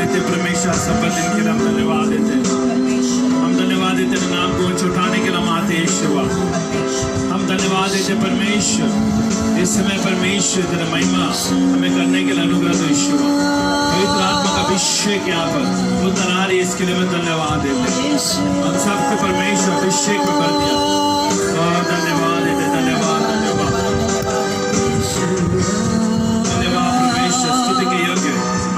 देते परमेश्वर, सफल दिन के लिए हम धन्यवाद देते, हम धन्यवाद देते तेरे नाम को ऊंचा उठाने के लिए हम आते हैं यीशुआ। हम धन्यवाद देते परमेश्वर, इस समय परमेश्वर तेरा महिमा हमें करने के लिए अनुग्रह दो यीशुआ। पवित्र आत्मा का अभिषेक यहाँ पर उतर आ रही है, इसके लिए मैं धन्यवाद देते, हम सबको परमेश्वर अभिषेक में कर दिया और धन्यवाद देते, धन्यवाद धन्यवाद धन्यवाद परमेश्वर। स्तुति के योग्य,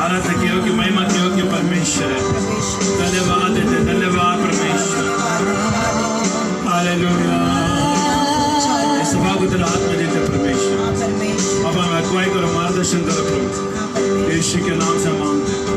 आराधना के योग्य, महिमा के योग्य परमेश्वर है। धन्यवाद देते, धन्यवाद परमेश्वर। हालेलुया। इस सभा को तेरा हाथ में देते परमेश्वर। अब हम अगुवाई करो, मार्गदर्शन करो प्रभु, यीशु के नाम से मांगते हैं।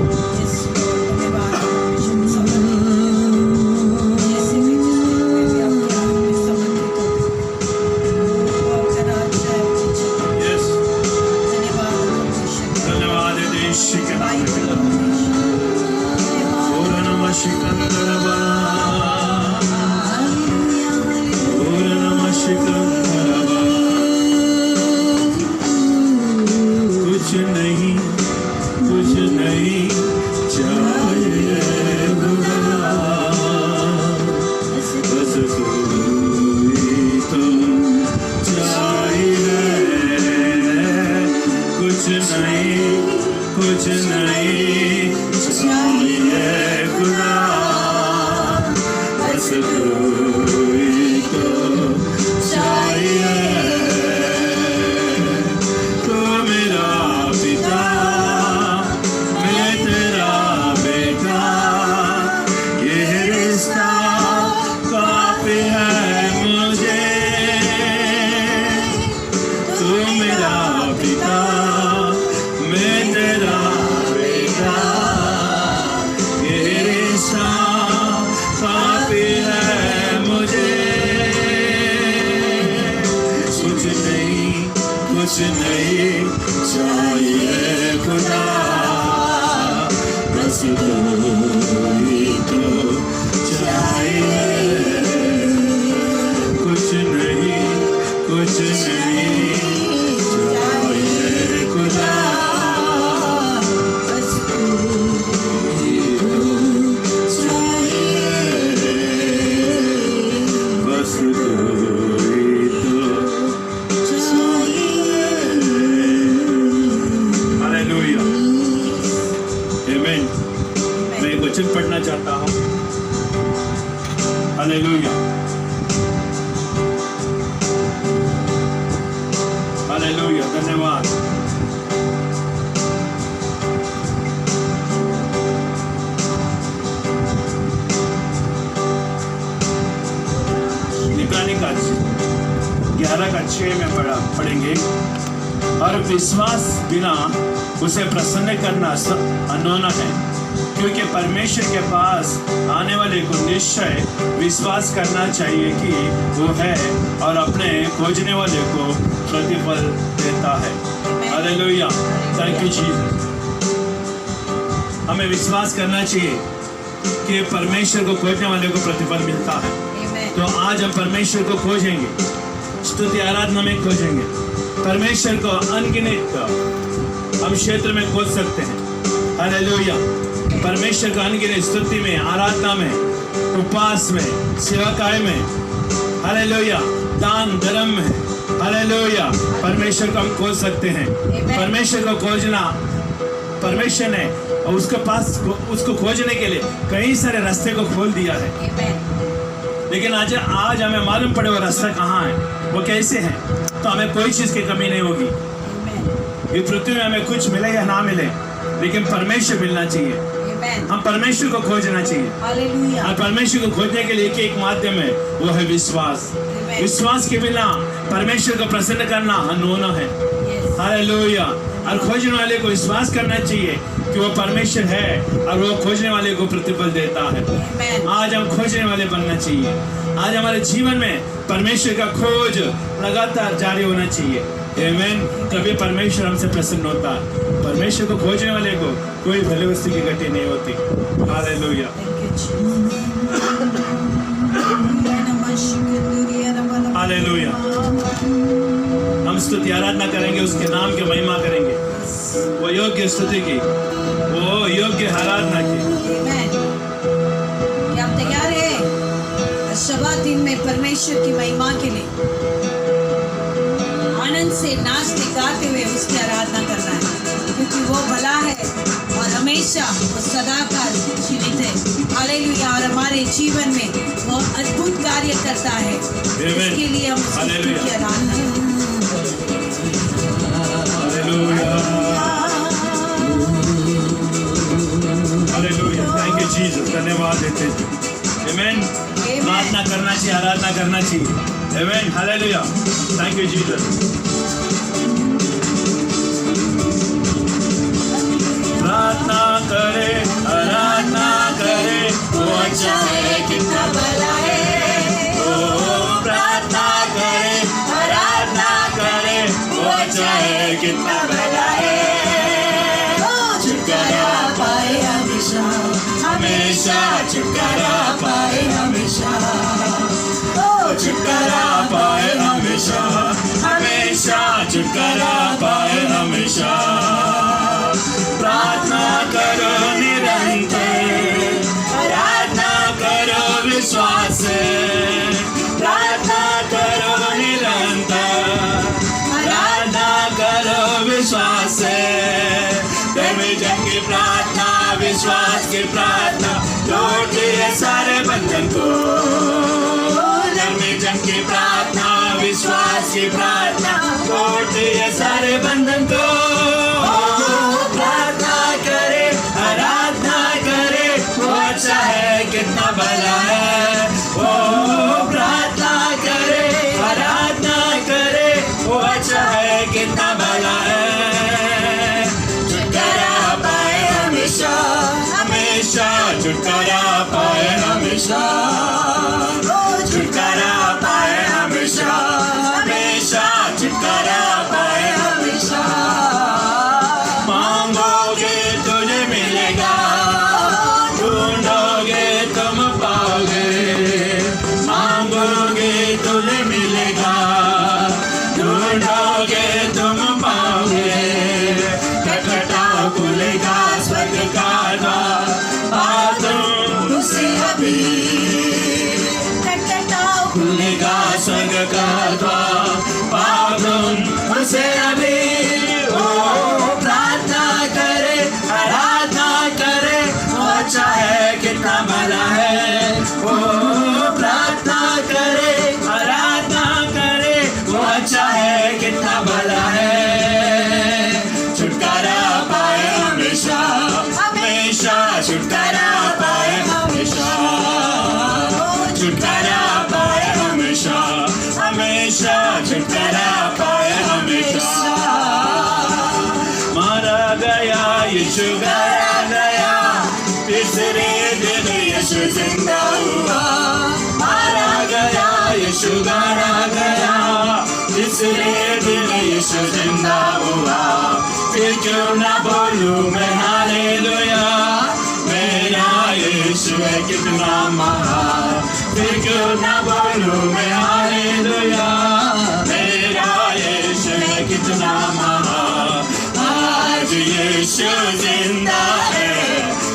और विश्वास बिना उसे प्रसन्न करना अनहोना है, क्योंकि परमेश्वर के पास आने वाले को निश्चय विश्वास करना चाहिए कि वो है और अपने खोजने वाले को प्रतिफल देता है। Hallelujah, thank you Jesus. हमें विश्वास करना चाहिए कि परमेश्वर को खोजने वाले को प्रतिफल मिलता है। तो आज हम परमेश्वर को खोजेंगे, स्तुति आराधना में खोजेंगे परमेश्वर को। अनगिनत हम क्षेत्र में खोज सकते हैं। हालेलुया, परमेश्वर को अनगिनत स्तुति में, आराधना में, उपवास में, सेवाकाय में, हालेलुया, दान धर्म में, हालेलुया, परमेश्वर को हम खोज सकते हैं। परमेश्वर को खोजना, परमेश्वर ने उसके पास उसको खोजने के लिए कई सारे रास्ते को खोल दिया है। लेकिन आज हमें मालूम पड़े वो रास्ता कहाँ है, वो कैसे है, तो हमें कोई चीज की कमी नहीं होगी। ये पृथ्वी में हमें कुछ मिले या ना मिले, लेकिन परमेश्वर मिलना चाहिए। हम परमेश्वर को खोजना चाहिए। और परमेश्वर को खोजने के लिए एक माध्यम है, वो है विश्वास। विश्वास के बिना परमेश्वर को प्रसन्न करना अनहोना है। हालेलुया। और खोजने वाले को विश्वास करना चाहिए कि वो परमेश्वर है और वो खोजने वाले को प्रतिफल देता है। आज हम खोजने वाले बनना चाहिए। आज हमारे जीवन में परमेश्वर का खोज लगातार जारी होना चाहिए। आमीन। तभी परमेश्वर हमसे प्रसन्न होता है। परमेश्वर को खोजने वाले को कोई भले वस्तु की घटी नहीं होती। हालेलुया। हालेलुया। हम स्तुति आराधना करेंगे, उसके नाम की महिमा करेंगे। वो योग्य स्तुति की, वो योग्य आराधना की। Amen. क्या आप तैयार हैं शबा दिन में परमेश्वर की महिमा के लिए आनंद से नाचते गाते हुए उसकी आराधना करना है, क्योंकि वो भला है और हमेशा वो सदा का जीवित है। हालेलुया। और हमारे जीवन में वो अद्भुत कार्य करता है, इसके लिए हम उसकी आराधना करें। हालेलुया। Thank you Jesus. धन्यवाद देते हैं। आमेन। प्रार्थना करना चाहिए, आराधना करना चाहिए। आमेन। हालेलुया। Thank you Jesus. प्रार्थना करे, आराधना करे, वो अच्छा है, कितना भला है। ओ प्रार्थना करे, आराधना करे, वो अच्छा है, कितना भला है। छुटकारा पाए हमेशा, हमेशा छुटकारा पाए हमेशा। ओ छुटकारा पाए हमेशा, हमेशा छुटकारा पाए हमेशा। प्रार्थना करो निरंतर, आराधना करो विश्वास से। प्रार्थना करो निरंतर, आराधना करो विश्वास से। जन की प्रार्थना, विश्वास की प्रार्थना तोड़ती है सारे बंधन को। जन की प्रार्थना, विश्वास की प्रार्थना तोड़ती है सारे बंधन को। प्रार्थना करे, आराधना करे, वो अच्छा है, कितना भला है। ओ प्रार्थना करे, आराधना करे, वो अच्छा है, कितना भला है। हमेशा छुटकारा पाए हमेशा, छुटकारा पाए हमेशा, हमेशा छुटकारा पाए हमेशा। मांगोगे तुझे मिलेगा, ढूंढोगे तुम पाओगे। मांगोगे तुझे मिलेगा, ढूंढोगे तुम पाओगे। खटखटाओ खुलेगा स्वर्ग का द्वार, खुलेगा स्वर्ग का द्वार, पाओ उसे अभी। ओ प्रार्थना करे, आराधना करे, वो अच्छा है, कितना भला है। ओ प्रार्थना करे, आराधना करे, वो अच्छा है, कितना भला है। छुटकारा पाए हमेशा, हमेशा छुटकारा पाए हमेशा। छुटकारा पाए हमेशा, हमेशा छुटकारा पाए हमेशा। मारा गया यीशु, गाया गया, तीसरे दिन यीशु जिंदा हुआ। मारा गया यीशु, गाया गया, तीसरे दिन यीशु जिंदा हुआ। फिर क्यों ना बोलूं मैं हालेलुया, मेरा यीशु है कितना महान। फिर क्यों ना बोलूं मैं हालेलुया, मेरा यीशु है कितना महान। आज यीशु जिंदा है,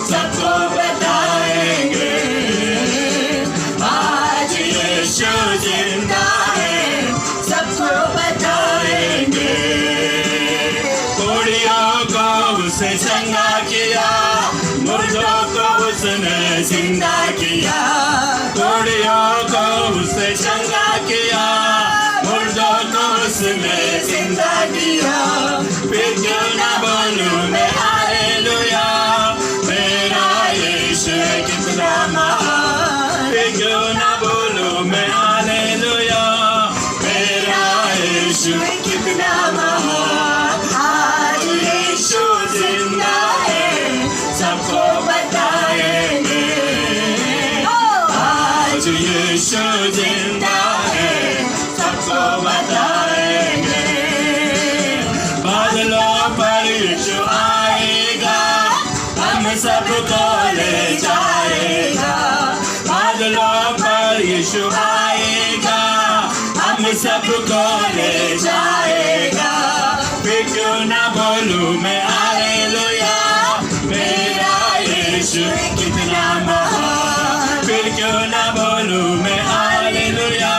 सबको बताएंगे। आज यीशु जिंदा है, सबको बताएंगे। कोड़ियों को उसने चंगा किया, मुर्दों को उसने जिंदा किया। कोड़ियों को उसने चंगा किया, मुर्दों को उसने जिंदा किया। फिर क्यों ना बोलूं मैं हालेलुया, मेरा यीशु है कितना महान। फिर क्यों ना बोलूं मैं हालेलुया, मेरा यीशु है कितना महान। आज यीशु जिंदा है, सबको बताएंगे। आज यीशु जिंदा है, सबको बताएंगे। बादलों पर यीशु आएगा, हम सबको ले जाएगा। बादलों पर यीशु आएगा, हम सबको ले जाएगा। फिर क्यों ना बोलूं मैं हालेलुया, मेरा यीशु कितना महान, फिर क्यों ना बोलूं मैं हालेलुया,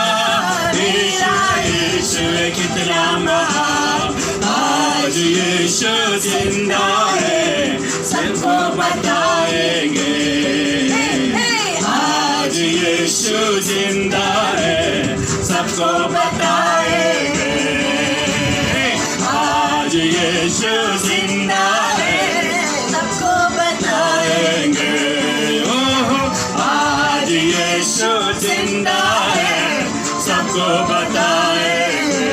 मेरा यीशु कितना महान। आज यीशु जिंदा है, सबको बताएंगे, आज यीशु जिंदा है, सबको बताएंगे, आज यीशु जिंदा है, सबको बताएंगे, ओह आज यीशु जिंदा है, सबको बताएंगे।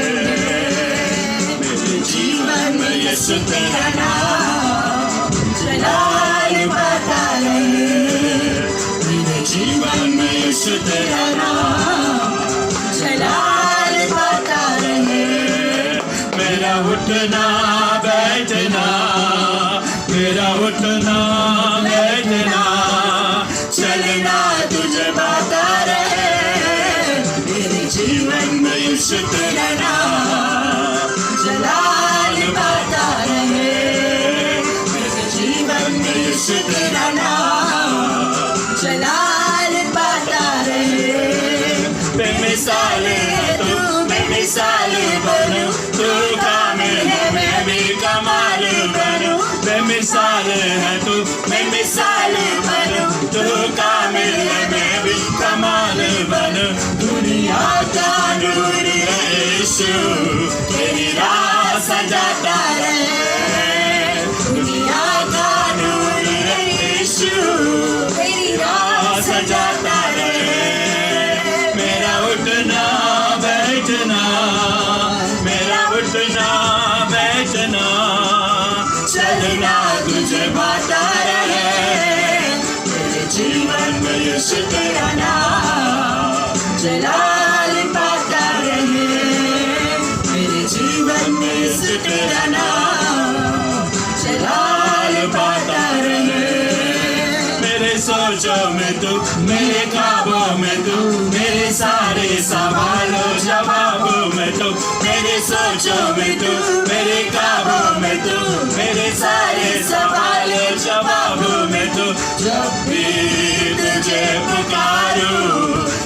मेरे जीवन में यीशु तेरा नाम जलाल पाता रहे, मेरे जीवन में यीशु तेरा नाम जलाल पाता रहे। मेरा उठना बैठना, मेरा उठना बैठना, चलना तुझे पाता रहे, मेरे जीवन में यीशु तेरा नाम जलाल पाता रहे, मेरे जीवन में यीशु तेरा नाम जलाल पाता रहे। बेमिसाल है तू, बेमिसाल बनूं, तू कामिल है मैं भी कमाल बनूं, बेमिसाल है तू, मैं मिसाल बनूं, तू कामिल है मैं भी कमाल बनूं। दुनिया का नूर यीशु तेरी राह सजाता रहे, दुनिया का नूर यीशु तेरी राह सजाता रहे। मेरा उठना बैठना, मेरा उठना बैठना, चलना तुझे पाता रहे, मेरे जीवन में यीशु तेरा नाम जलाल पाता रहे, मेरे जीवन में यीशु तेरा नाम जलाल पाता रहे। मेरे सोचों में तू, मेरे ख्वाबों में तू, मेरे सारे सवालों जवाबों में तू, मेरे सोचों में तू, मेरे ख्वाबों में तू, मेरे सारे सवालों जवाबों में तू। जब भी तुझे पुकारूं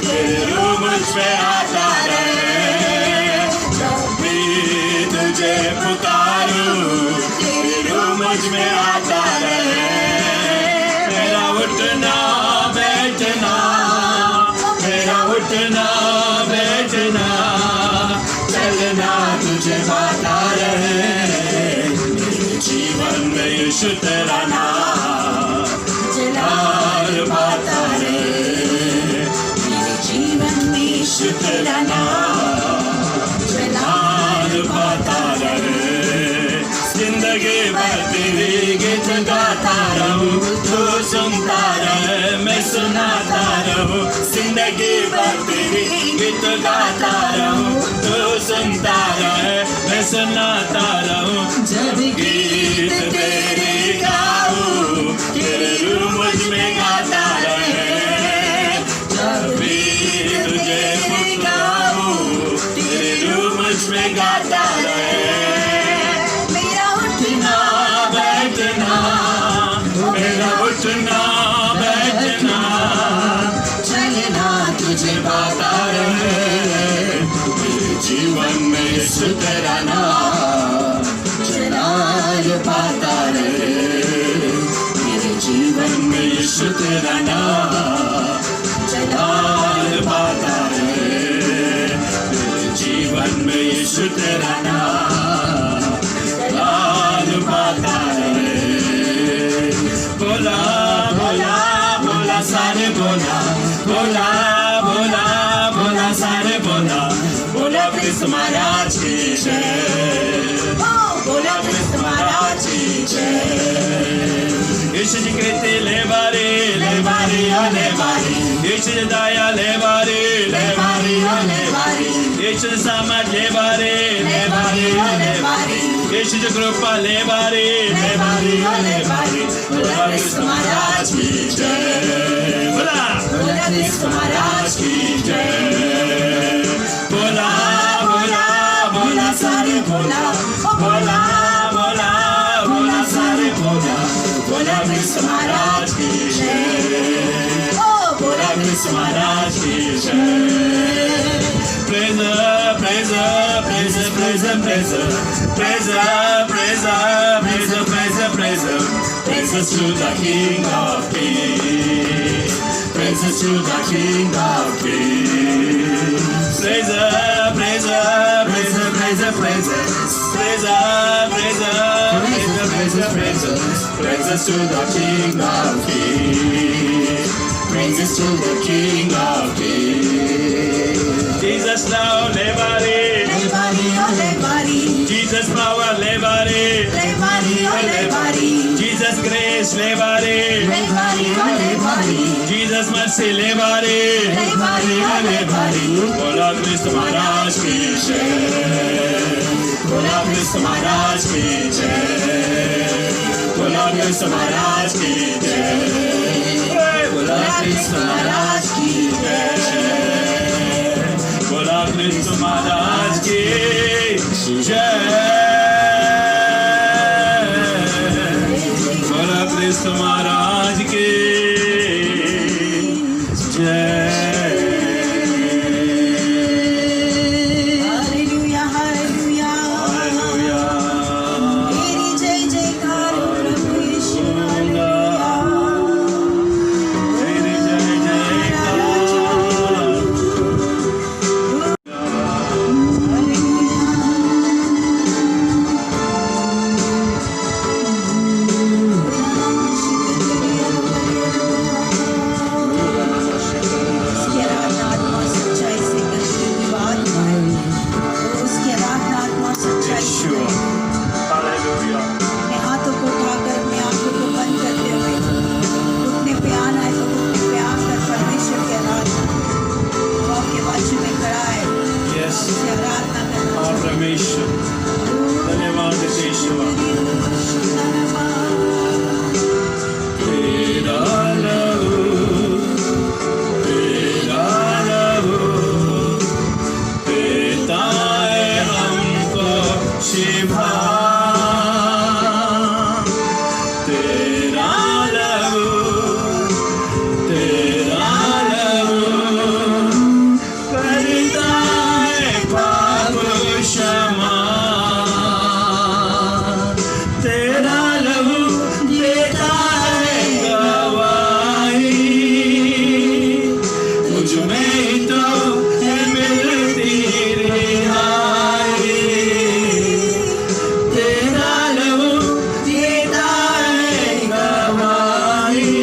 तेरे रूह मुझ पे आता रहे, जब भी तुझे पुकारूं तेरे रूह मुझ में आता रहे। मेरा उठना बैठना, मेरा उठना बैठना, चलना तुझे पाता रहे, मेरे जीवन में यीशु तेरा नाम जलाल पाता रहे, मेरे जीवन में यीशु तेरा नाम जलाल पाता रहे। जिंदगी भर तेरी गीत गाता रहूं, तू सुनता रहे मैं सुनाता रहूं, जिंदगी भर तेरी गीत गाता रहूं, तू सुनता रहे मैं सुनाता रहूं। जब गीत तेरी गाऊं तेरे रूह मुझ में गाता रहे, जब भी तुझे पुकारूं तेरे रूह मुझ में गाता रहे। बैठना, मेरा उठना बैठना, चलना तुझे पाता रहे, मेरे जीवन में यीशु तेरा नाम जलाल पाता रहे, मेरे जीवन में यीशु तेरा नाम जलाल पाता रहे, मेरे जीवन में यीशु तेरा नाम जलाल पाता रहे। बोला बोला बोला सारे बोला, बोला बोला बोला सारे बोला, बोला कृष्ण महाराज की जय, बोला कृष्ण महाराज की जय। यीशु जी कहते ले बारी ले बारी ले बारी, यीशु जी दया ले बारी ले बारी ले बारी, यीशु जी सामर्थ ले बारी ले बारी ले बारी, यीशु जी कृपा ले बारी ले बारी ले बारी। बोला कृष्ण महाराज की जय, बोला बोला कृष्ण महाराज की जय। बोला बोला बोला सारे बोला, बोला बोला कृष्ण महाराज की जय, ओ बोला कृष्ण महाराज की जय। Praise the, praise the, praise the, praise the, praise the, praise the, praise the, praise the, praise the, praise the, praises to the King of Kings, praises to the King of Kings. Praise the, praise the, praise the, praise the, praise the, praise the, praise the, praise the, praise the, praise the, praises to the King of Kings, praises to the King of Kings. Jesus love lebari, Jesus power lebari, Jesus grace lebari, Jesus mercy lebari, बोला कृष्ण महाराज की जय, बोला कृष्ण महाराज की जय, बोला कृष्ण महाराज की जय, बोला कृष्ण महाराज की जय, बोला कृष्ण महाराज की जय, बोला कृष्ण महाराज की जय। हालेलुया हालेलुया तेरी जय जयकार हो प्रभु यीशु हालेलुया तेरी जय जयकार। उसकी आराधना आत्मा सच्चाई से करने की बात है, उसकी आराधना आत्मा सच्चाई से Yeshua. Hallelujah. अपने हाथों को उठाकर अपने आंखों को बंद करते हुए घुटने पे आना है तो घुटने पे आकर परमेश्वर की आराधना वो आपके वाची में खड़ा है Yes. उसकी आराधना करना और परमेश्वर धन्यवाद यीशुआ। तेरा लहू, तेरा लहू देता है हमको शिफा, तेरा लहू, तेरा लहू करता है पाप क्षमा, तेरा लहू देता है गवाही, तुझ में ही तो है मिलती रिहाई, तेरा लहू देता है गवाही,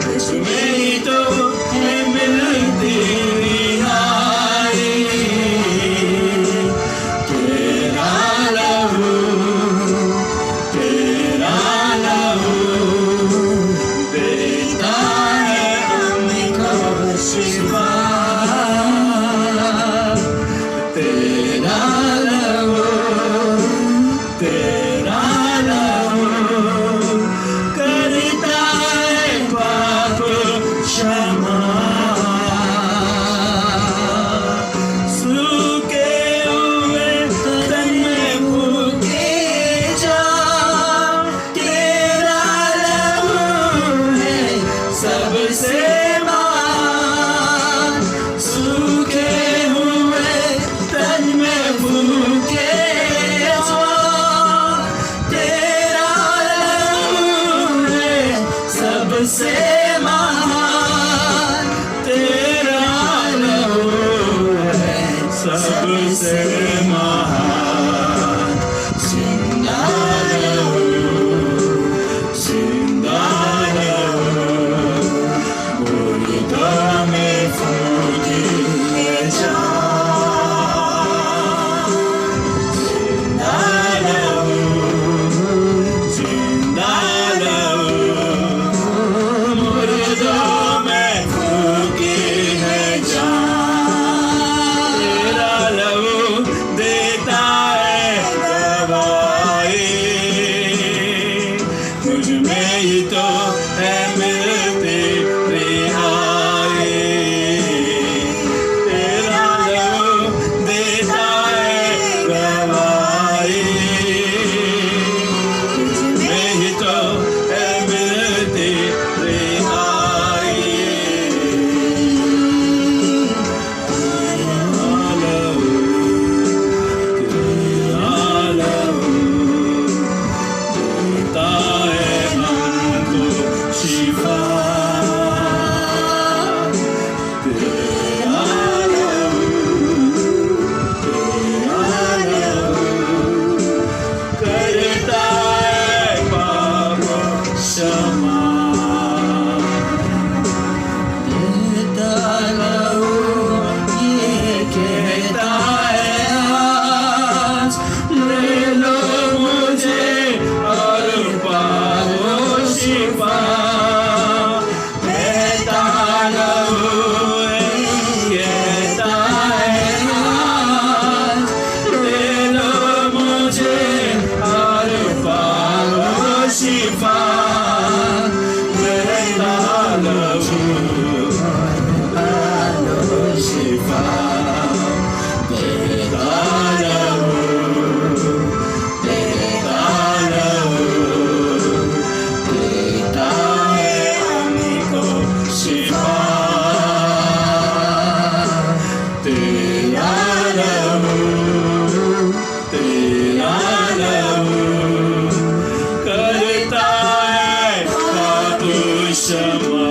तुझ में ही तो है मिलती रिहाई, तेरा लहू, तेरा लहू देता है हमको शिफा, तेरा लहू, तेरा लहू करता है पाप क्षमा, सूखे हुए तन में भूखे जाओ, तेरा लहू है सबसे महान, सूखे हुए तन में भूखे जाओ, तेरा लहू है सबसे महान, तेरा लहू है सबसे महान, जिंदा लहू, जिंदा लहू मुर्दों में फूटी है जान, जिंदा लहू, जिंदा लहू मुर्दों में फूटी है जान, तेरा लहू देता है गवाही, तुझ में ही तो है मिलती रिहाई, तेरा लहू देता है गवाही, तुझ में ही तो क्षमा देता रहूं, ये कहता है आज, ले लो मुझे और पाओ शिफा। कहता रहूं, ये कहता है आज, ले लो मुझे और पाओ शिफा। कहता रहूं, पाओ शिफा। कहता रहूं, कहता रहूं, कहता है हमको शिफा। तेरा रहूं, तेरा रहूं, करता है पाप क्षमा।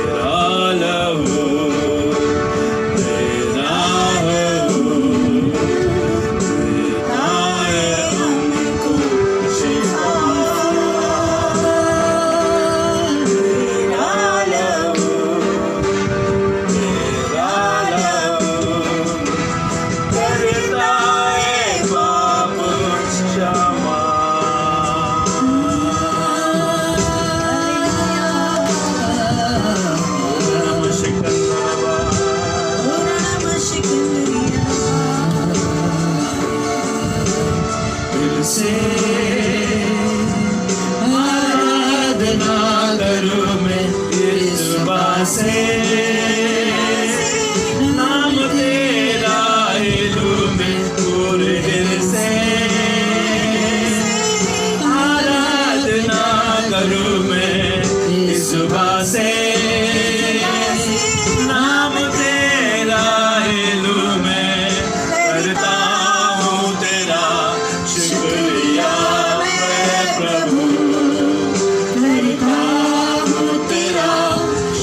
तेरा रहूं, तेरा रहूं, देता है हमको शिफा। तेरा रहूं, तेरा रहूं, करता है पाप क्षमा। दिल से आराधना करूं मैं इस बात से, नाम तेरा लूं मैं पूरे दिल से। आराधना करूं मैं इस बात से, नाम तेरा लूं मैं, करता हूँ तेरा शुक्रिया मैं प्रभु। करता हूँ तेरा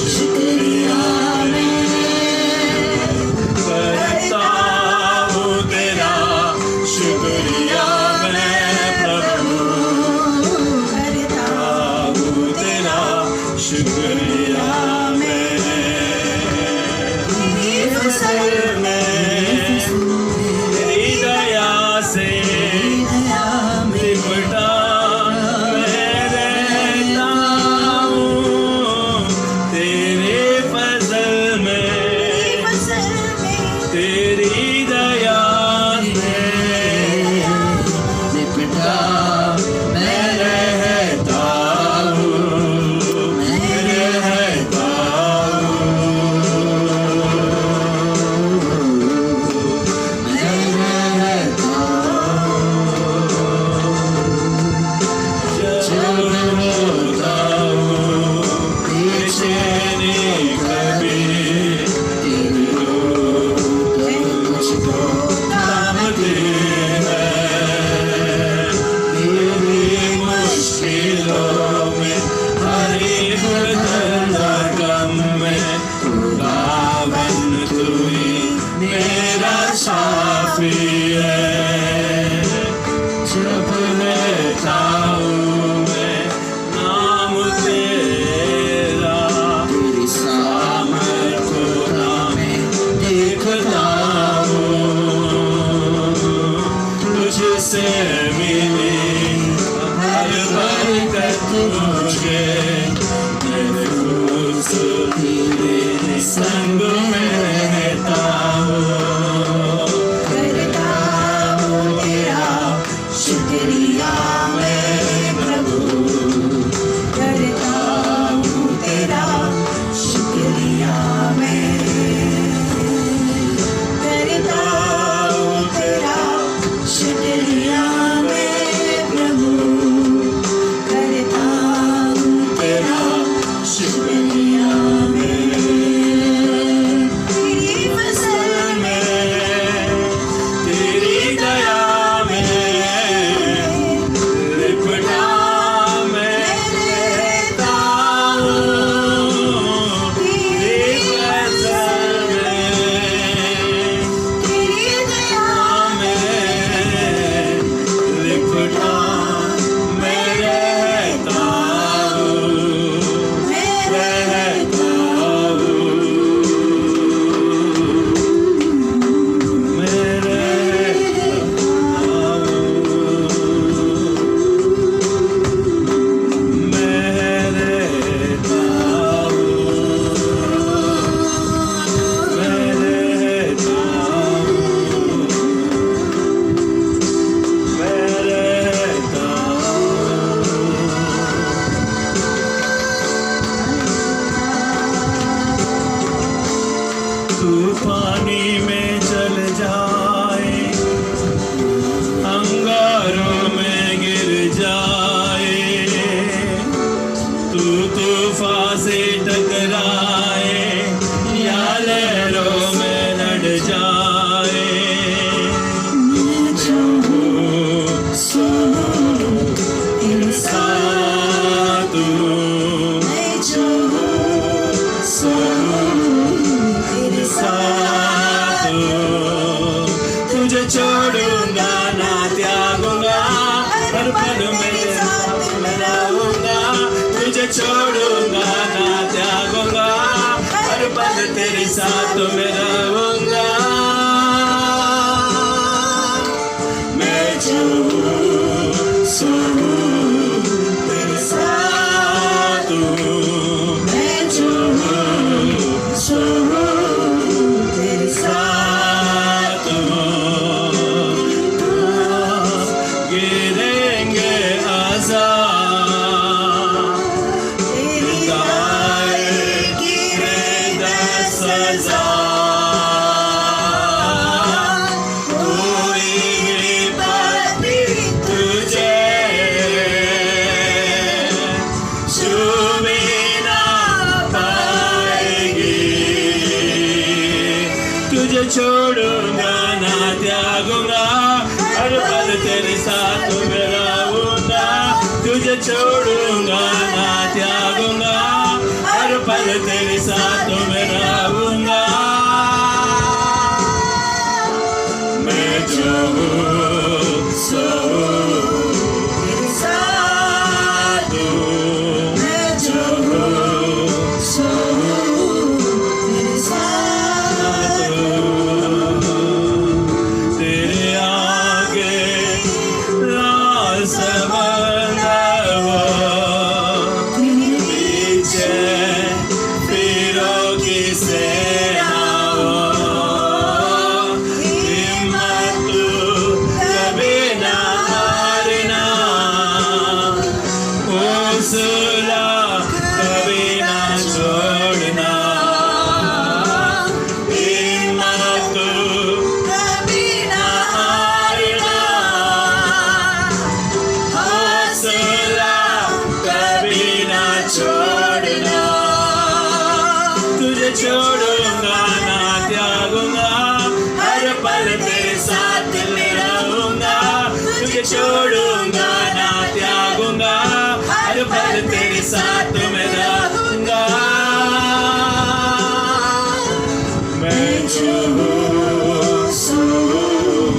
शुक्रिया मैं, करता हूँ तेरा शुक्रिया मैं प्रभु। करता हूँ तेरा शुक्रिया मैं। तेरी फसल में तेरी दया से लिपटा मैं रहता हूँ। तेरे फसल में तेरी दया से लिपटा मैं रहता हूँ, मैं रहता मेरा साफी है। जब लेता हूँ मैं नाम तेरा, तेरी सामर्थ्य में देखता हूँ। तुझसे मिली हर बरकत मुझे, मैं खुश तेरे संग में रहता हूँ। करता हूँ तेरा शुक्रिया मैं प्रभु। करता हूँ तेरा शुक्रिया मैं। करता हूँ तेरा शुक्रिया मैं प्रभु। करता हूँ तेरा शुक्रिया मैं। साथ में रहूंगा। मैं जो हूँ सो हूँ तेरे साथ हूँ। मैं जो हूँ सो हूँ तेरे साथ हूँ। गिरेंगे आज़ाद सजा, कोई विपत्ति तुझे छू भी ना पाएगी। तुझे छोड़ूंगा ना त्यागूंगा, हर पल तेरे साथ में रहूंगा। तुझे छोड़ूंगा ना त्यागूंगा, हर पल तेरे साथ में रहूंगा। मैं जो हूँ सो हूँ तेरे साथ हूँ। मैं जो हूँ सो हूँ तेरे साथ हूँ। तेरे आगे रास्ता बंद हो, पीछे सेना हो। हिम्मत कभी ना हारना, हौसला कभी ना छोड़ना। हिम्मत कभी ना हारना, हौसला कभी ना छोड़ना। तुझे छोड़ूंगा ना त्यागूंगा, हर पल तेरे साथ में रहूंगा। तुझे छोड़ूंगा ना त्यागूंगा, हर पल तेरे साथ में रहूंगा। मैं जो हूँ सो हूँ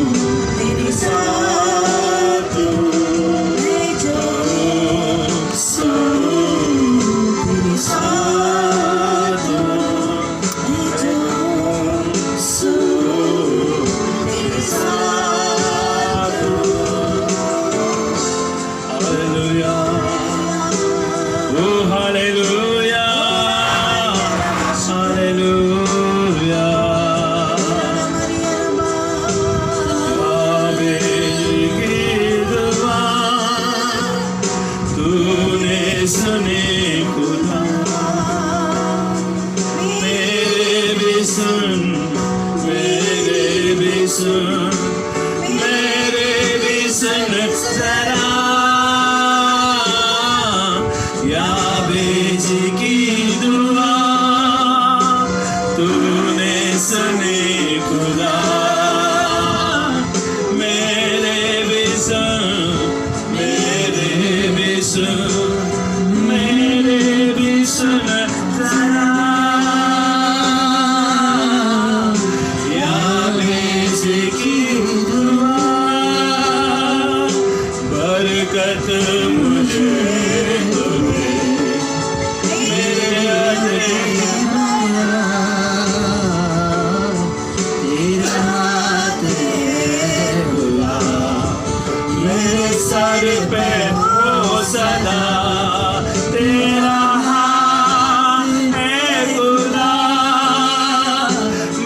तेरे साथ हूँ। मैं जो हूँ सो हूँ तेरे साथ हूँ। सुने खुदा मेरे भी सुन, मेरे भी सुन, मेरे भी सुन जरा। याबेज की दुआ तूने सुनी खुदा। मेरे भी सुन, मेरे भी सुन, मेरे भी सुन जरा। याबेज की दुआ बरकत मुझे सर पे हो सदा तेरा हाथ है खुदा।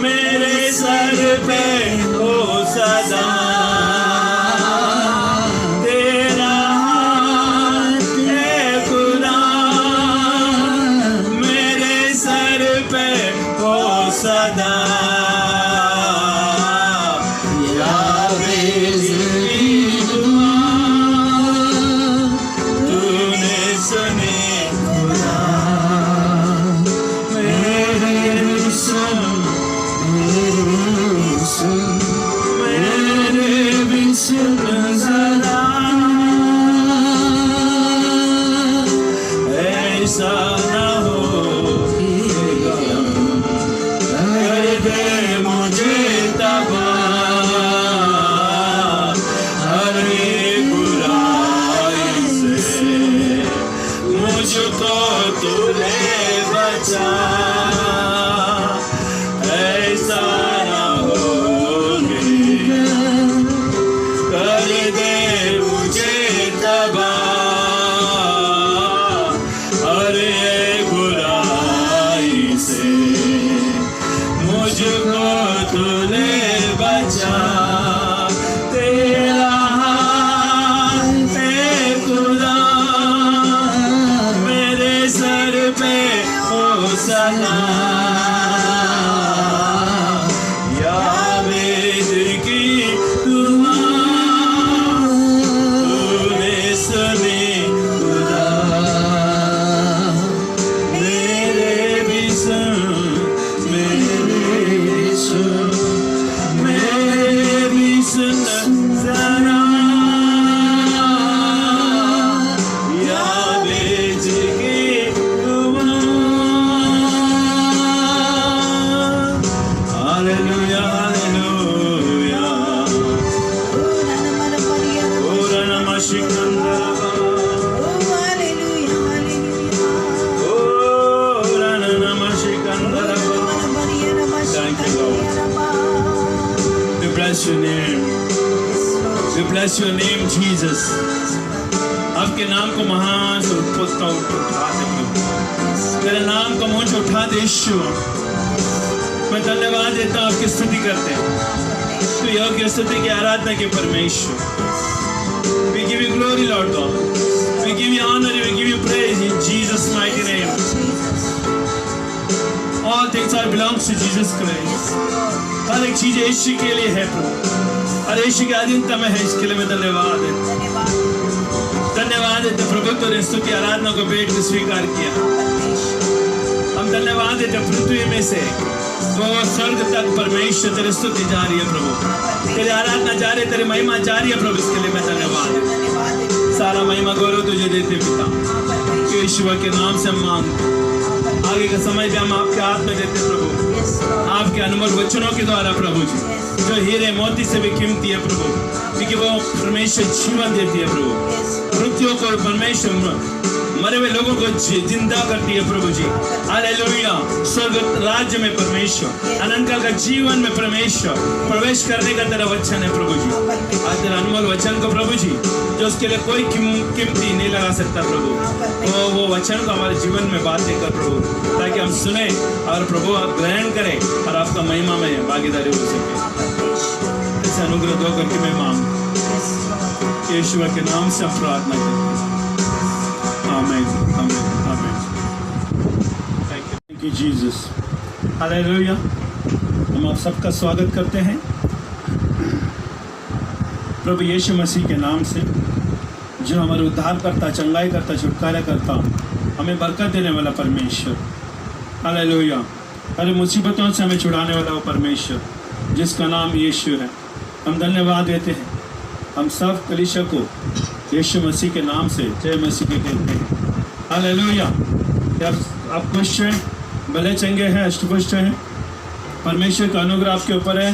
मेरे सर पे हो सदा तेरा हाथ है खुदा। मेरे सर पे हो सदा। ऐसा न हो कर दे मुझे तबाह हर एक बुराई से मुझको तूने बचा। your name. We bless your name, Jesus. आपके नाम को महान से उठा दे प्रभु। तेरे नाम को मुझे उठा दे यीशु। मैं धन्यवाद देता हूँ, आपकी स्तुति करते हैं। तो योग्य स्तुति की आराधना के परमेश्वर। We give you glory, Lord God. We give you honor, we give you praise in Jesus' mighty name. All things are belongs to Jesus Christ. हर एक चीज यीशु के लिए है प्रभु, और यीशु के अधीनता में है। इसके लिए मैं धन्यवाद है, धन्यवाद है प्रभु। तो स्तुति आराधना को बैठ के स्वीकार किया। हम धन्यवाद देते पृथ्वी में से वो स्वर्ग तक परमेश्वर तेरी स्तुति जा रही है प्रभु, तेरी आराधना जा रही है, तेरी महिमा जा रही है प्रभु। इसके लिए मैं धन्यवाद देता। सारा महिमा गौरव तुझे देते पिता, यीशु के नाम से मांगते। आगे का समय भी हम आपके हाथ में देते प्रभु, आपके अनमोल वचनों के द्वारा प्रभु जी, जो हीरे मोती से भी कीमती है प्रभु, क्योंकि वो परमेश्वर जीवन देती है प्रभु। मृत्यु को परमेश्वर मरे हुए लोगों को जिंदा करती है प्रभु जी। हालेलुया। स्वर्ग राज्य में परमेश्वर, अनंत काल का जीवन में परमेश्वर प्रवेश करने का तेरा वचन है प्रभु जी। आज तेरा अनमोल वचन को प्रभु जी, जो उसके लिए कोई कीमती नहीं लगा सकता प्रभु, वो वचन को हमारे जीवन में बातें कर प्रभु, ताकि हम सुने और प्रभु आप ग्रहण करें और आपका महिमा में भागीदारी हो सके। इस अनुग्रह दो करके मैं मांग यीशु के नाम से प्रार्थना करता हूं। आमीन, आमीन, आमीन। Thank you Jesus. हालेलुया। हम आप सबका स्वागत करते हैं प्रभु यीशु मसीह के नाम से, जो हमारे उद्धार करता, चंगाई करता, छुटकारा करता, हमें बरकत देने वाला परमेश्वर। हालेलुया। अरे मुसीबतों से हमें छुड़ाने वाला वो परमेश्वर, जिसका नाम यीशु है। हम धन्यवाद देते हैं। हम सब कलीसिया को यीशु मसीह के नाम से जय मसीह के कहते हैं। हालेलुया। आप खुश हैं, भले चंगे हैं, अष्टपुष्ट हैं, परमेश्वर का अनुग्रह आपके ऊपर है।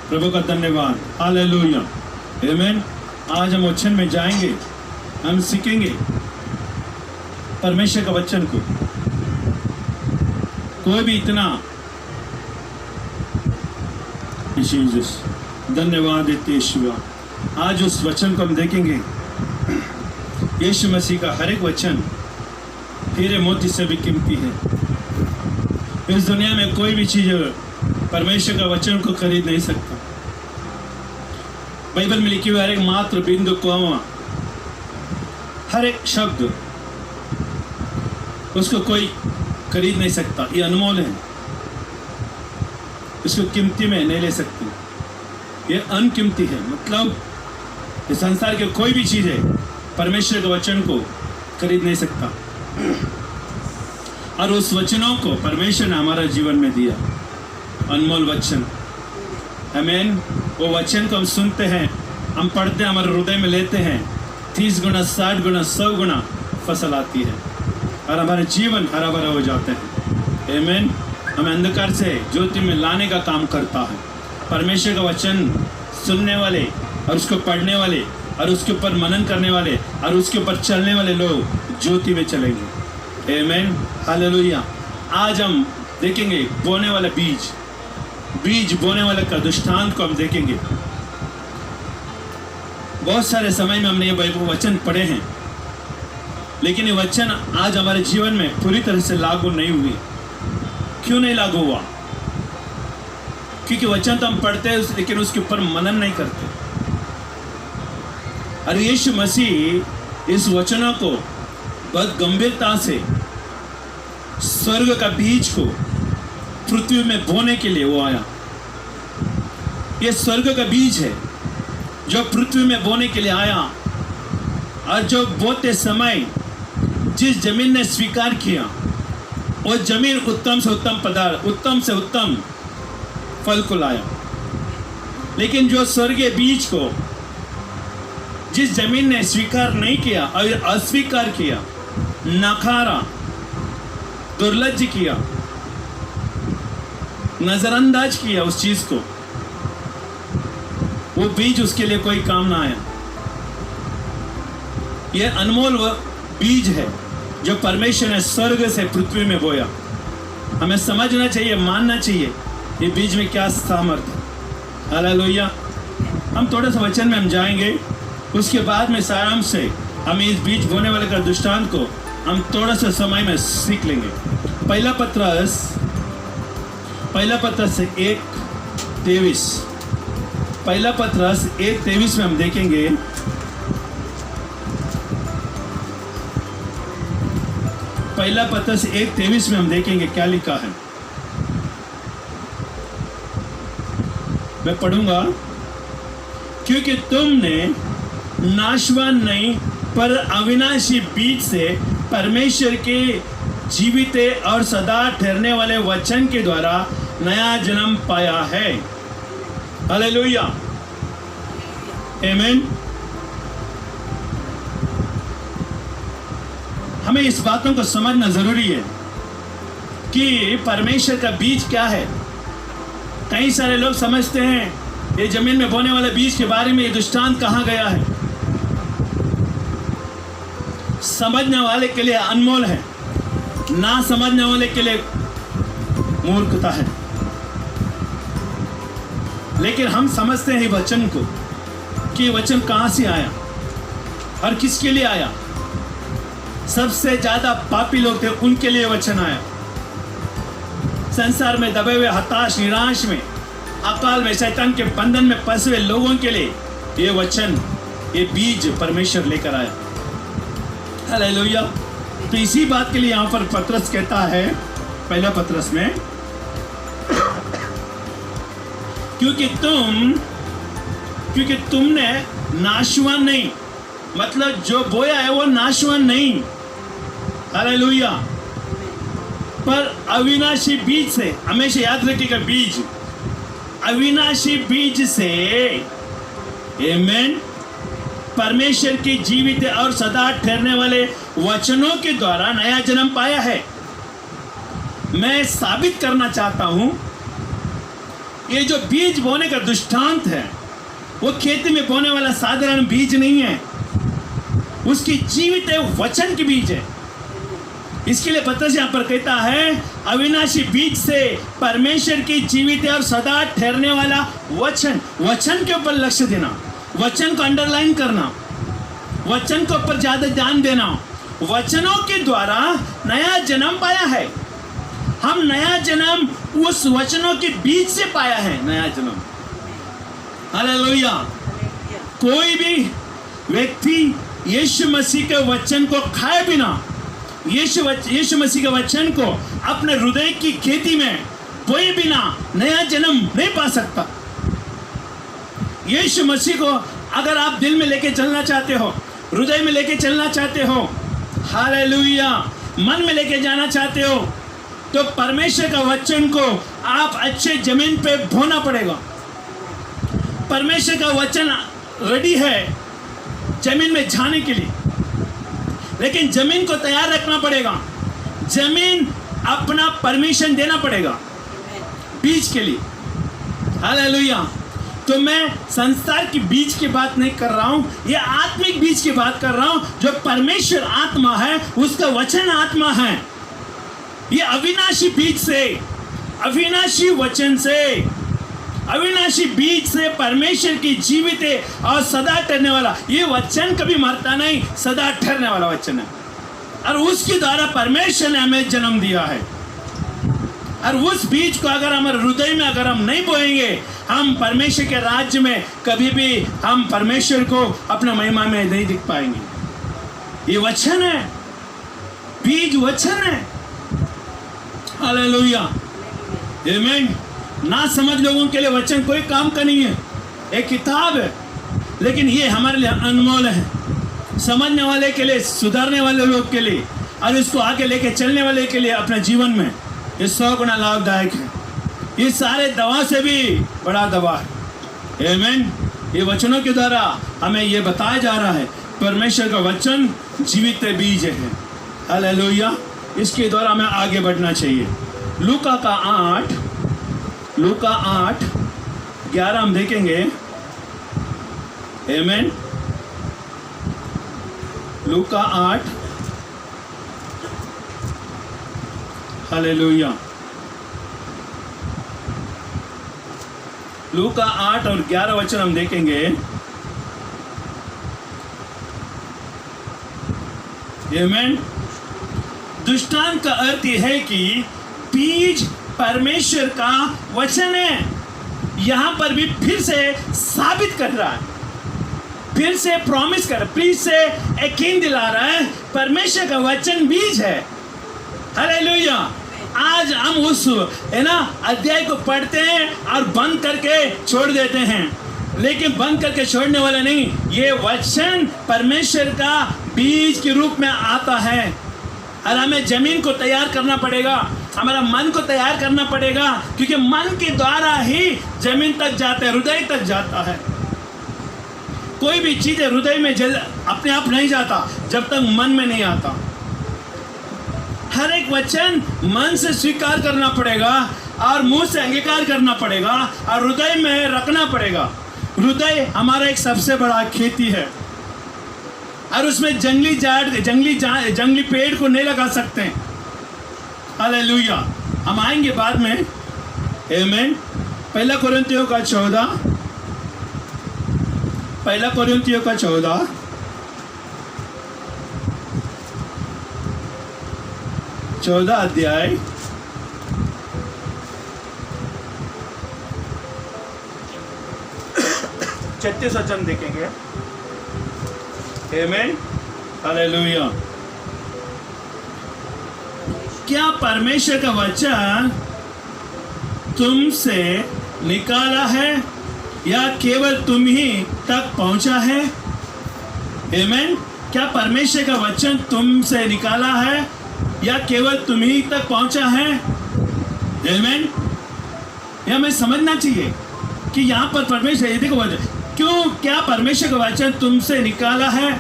प्रभु का धन्यवाद। हालेलुया, आमीन। आज हम वचन में जाएंगे, हम सीखेंगे परमेश्वर का वचन को। कोई भी इतना जीसस धन्यवाद देते यीशु। आज उस वचन को हम देखेंगे। यीशु मसीह का हर एक वचन हीरे मोती से भी कीमती है। इस दुनिया में कोई भी चीज परमेश्वर का वचन को खरीद नहीं सकता। बाइबल में लिखी हुई हर एक मात्र बिंदु कोमा, हर एक शब्द, उसको कोई खरीद नहीं सकता। ये अनमोल है, इसको कीमती में नहीं ले सकती। ये अनकीमती है। मतलब इस संसार के कोई भी चीज है परमेश्वर के वचन को खरीद नहीं सकता। और उस वचनों को परमेश्वर ने हमारा जीवन में दिया, अनमोल वचन। आमीन। वो वचन को हम सुनते हैं, हम पढ़ते हैं, हमारे हृदय में लेते हैं। 30 गुना, 60 गुना, 100 गुना फसल आती है और हमारे जीवन हरा भरा हो जाते हैं। आमीन। हमें अंधकार से ज्योति में लाने का काम करता है। परमेश्वर का वचन सुनने वाले और उसको पढ़ने वाले और उसके ऊपर मनन करने वाले और उसके ऊपर चलने वाले लोग ज्योति में चलेंगे। आमीन, हालेलुया। आज हम देखेंगे बोने वाला बीज बोने वाले का दृष्टांत को हम देखेंगे। बहुत सारे समय में हमने ये वचन पढ़े हैं, लेकिन ये वचन आज हमारे जीवन में पूरी तरह से लागू नहीं हुई। क्यों नहीं लागू हुआ? क्योंकि वचन तो हम पढ़ते हैं, लेकिन उसके ऊपर मनन नहीं करते। और यीशु मसीह इस वचनों को बहुत गंभीरता से स्वर्ग का बीज को पृथ्वी में बोने के लिए वो आया। ये स्वर्ग का बीज है जो पृथ्वी में बोने के लिए आया, और जो बोते समय जिस जमीन ने स्वीकार किया वो जमीन उत्तम से उत्तम पदार्थ, उत्तम से उत्तम फल को लाया। लेकिन जो स्वर्गीय बीज को जिस जमीन ने स्वीकार नहीं किया और अस्वीकार किया, नकारा, दुर्लज्ज किया, नजरअंदाज किया उस चीज को, वो बीज उसके लिए कोई काम ना आया। यह अनमोल बीज है जो परमेश्वर ने स्वर्ग से पृथ्वी में बोया। हमें समझना चाहिए, मानना चाहिए ये बीज में क्या सामर्थ्य है। हालेलुया। हम थोड़ा सा वचन में हम जाएंगे, उसके बाद में सारांश से हम इस बीज बोने वाले का दृष्टांत को हम थोड़ा सा समय में सीख लेंगे। पहला पत्रस 1:23, पहला पत्रस 1:23 में हम देखेंगे, पहला पत्रस 1:23 में हम देखेंगे क्या लिखा है। मैं पढ़ूंगा। क्योंकि तुमने नाशवान नहीं पर अविनाशी बीज से परमेश्वर के जीवित और सदा ठहरने वाले वचन के द्वारा नया जन्म पाया है। हालेलुया, आमीन। हमें इस बातों को समझना जरूरी है कि परमेश्वर का बीज क्या है। कई सारे लोग समझते हैं ये जमीन में बोने वाले बीज के बारे में ये दृष्टांत कहाँ गया है। समझने वाले के लिए अनमोल है, ना समझने वाले के लिए मूर्खता है। लेकिन हम समझते हैं वचन को कि वचन कहाँ से आया और किसके लिए आया। सबसे ज्यादा पापी लोग थे, उनके लिए वचन आया। संसार में दबे हुए, हताश, निराश में, अकाल में, शैतान के बंधन में फंसे हुए लोगों के लिए ये वचन, ये बीज परमेश्वर लेकर आया। हालेलुया। तो इसी बात के लिए यहाँ पर पत्रस कहता है, पहला पत्रस में, क्योंकि तुमने नाशवान नहीं, मतलब जो बोया है वो नाशवान नहीं, हालेलुया, पर अविनाशी बीज से, हमेशा याद रखिएगा बीज, अविनाशी बीज से, आमीन, परमेश्वर की जीवित और सदा ठहरने वाले वचनों के द्वारा नया जन्म पाया है। मैं साबित करना चाहता हूं, ये जो बीज बोने का दृष्टांत है वो खेती में बोने वाला साधारण बीज नहीं है, उसकी जीवित वचन की बीज है। इसके लिए पत्रस यहाँ पर कहता है अविनाशी बीज से परमेश्वर की जीवित और सदा ठहरने वाला वचन। वचन के ऊपर लक्ष्य देना, वचन को अंडरलाइन करना, वचन के ऊपर ज्यादा ध्यान देना। वचनों के द्वारा नया जन्म पाया है। हम नया जन्म उस वचनों के बीज से पाया है, नया जन्म। हालेलुया। कोई भी व्यक्ति यीशु मसीह के वचन को खाए बिना, यीशु मसीह के वचन को अपने हृदय की खेती में बोए बिना नया जन्म नहीं पा सकता। यीशु मसीह को अगर आप दिल में लेके चलना चाहते हो, हृदय में लेके चलना चाहते हो, हालेलुया, मन में लेके जाना चाहते हो, तो परमेश्वर का वचन को आप अच्छे जमीन पे बोना पड़ेगा। परमेश्वर का वचन रेडी है जमीन में जाने के लिए, लेकिन जमीन को तैयार रखना पड़ेगा। जमीन अपना परमिशन देना पड़ेगा बीज के लिए। हालेलुया। तो मैं संसार की बीज की बात नहीं कर रहा हूं, ये आत्मिक बीज की बात कर रहा हूं। जो परमेश्वर आत्मा है, उसका वचन आत्मा है। ये अविनाशी बीज से, अविनाशी वचन से, अविनाशी बीज से परमेश्वर की जीवित और सदा ठहरने वाला, ये वचन कभी मरता नहीं, सदा ठहरने वाला वचन है। और उसके द्वारा परमेश्वर ने हमें जन्म दिया है। और उस बीज को अगर हमारे हृदय में अगर हम नहीं बोएंगे, हम परमेश्वर के राज्य में कभी भी हम परमेश्वर को अपना महिमा में नहीं दिख पाएंगे। ये वचन है, बीज वचन है। हालेलुया, आमीन। ना समझ लोगों के लिए वचन कोई काम का नहीं है, एक किताब है, लेकिन ये हमारे लिए अनमोल है। समझने वाले के लिए, सुधारने वाले लोग के लिए, और इसको आगे लेके चलने वाले के लिए अपने जीवन में ये 100 गुना लाभदायक है। ये सारे दवा से भी बड़ा दवा है। आमीन। ये वचनों के द्वारा हमें ये बताया जा रहा है परमेश्वर का वचन जीवित बीज है। हालेलुया। इसके द्वारा हमें आगे बढ़ना चाहिए। लूका 8:11 हम देखेंगे। आमीन। लूका 8, हालेलुया। लूका 8 और 11 वचन हम देखेंगे। आमीन। दृष्टांत का अर्थ यह है कि बीज परमेश्वर का वचन है। यहां पर भी फिर से साबित कर रहा है, फिर से प्रॉमिस कर, फिर से यकीन दिला रहा है परमेश्वर का वचन बीज है। हालेलुया। आज हम उस अध्याय को पढ़ते हैं और बंद करके छोड़ देते हैं, लेकिन बंद करके छोड़ने वाला नहीं, ये वचन परमेश्वर का बीज के रूप में आता है। और हमें जमीन को तैयार करना पड़ेगा, हमारा मन को तैयार करना पड़ेगा, क्योंकि मन के द्वारा ही जमीन तक जाता है, हृदय तक जाता है। कोई भी चीज हृदय में अपने आप नहीं जाता जब तक मन में नहीं आता। हर एक वचन मन से स्वीकार करना पड़ेगा और मुंह से अंगीकार करना पड़ेगा और हृदय में रखना पड़ेगा। हृदय हमारा एक सबसे बड़ा खेती है और उसमें जंगली पेड़ को नहीं लगा सकते। हालेलुया। हम आएंगे बाद में। आमीन। पहला कोरिन्थियों का 14 14 अध्याय 36 वचन देखेंगे। आमीन। हालेलुया। क्या परमेश्वर का वचन तुमसे निकाला है या केवल तुम ही तक पहुंचा है? आमीन। क्या परमेश्वर का वचन तुमसे निकाला है या केवल तुम ही तक पहुंचा है? आमीन। यह हमें समझना चाहिए कि यहाँ पर परमेश्वर, ये देखो वचन क्यों, क्या परमेश्वर का वचन तुमसे निकाला है?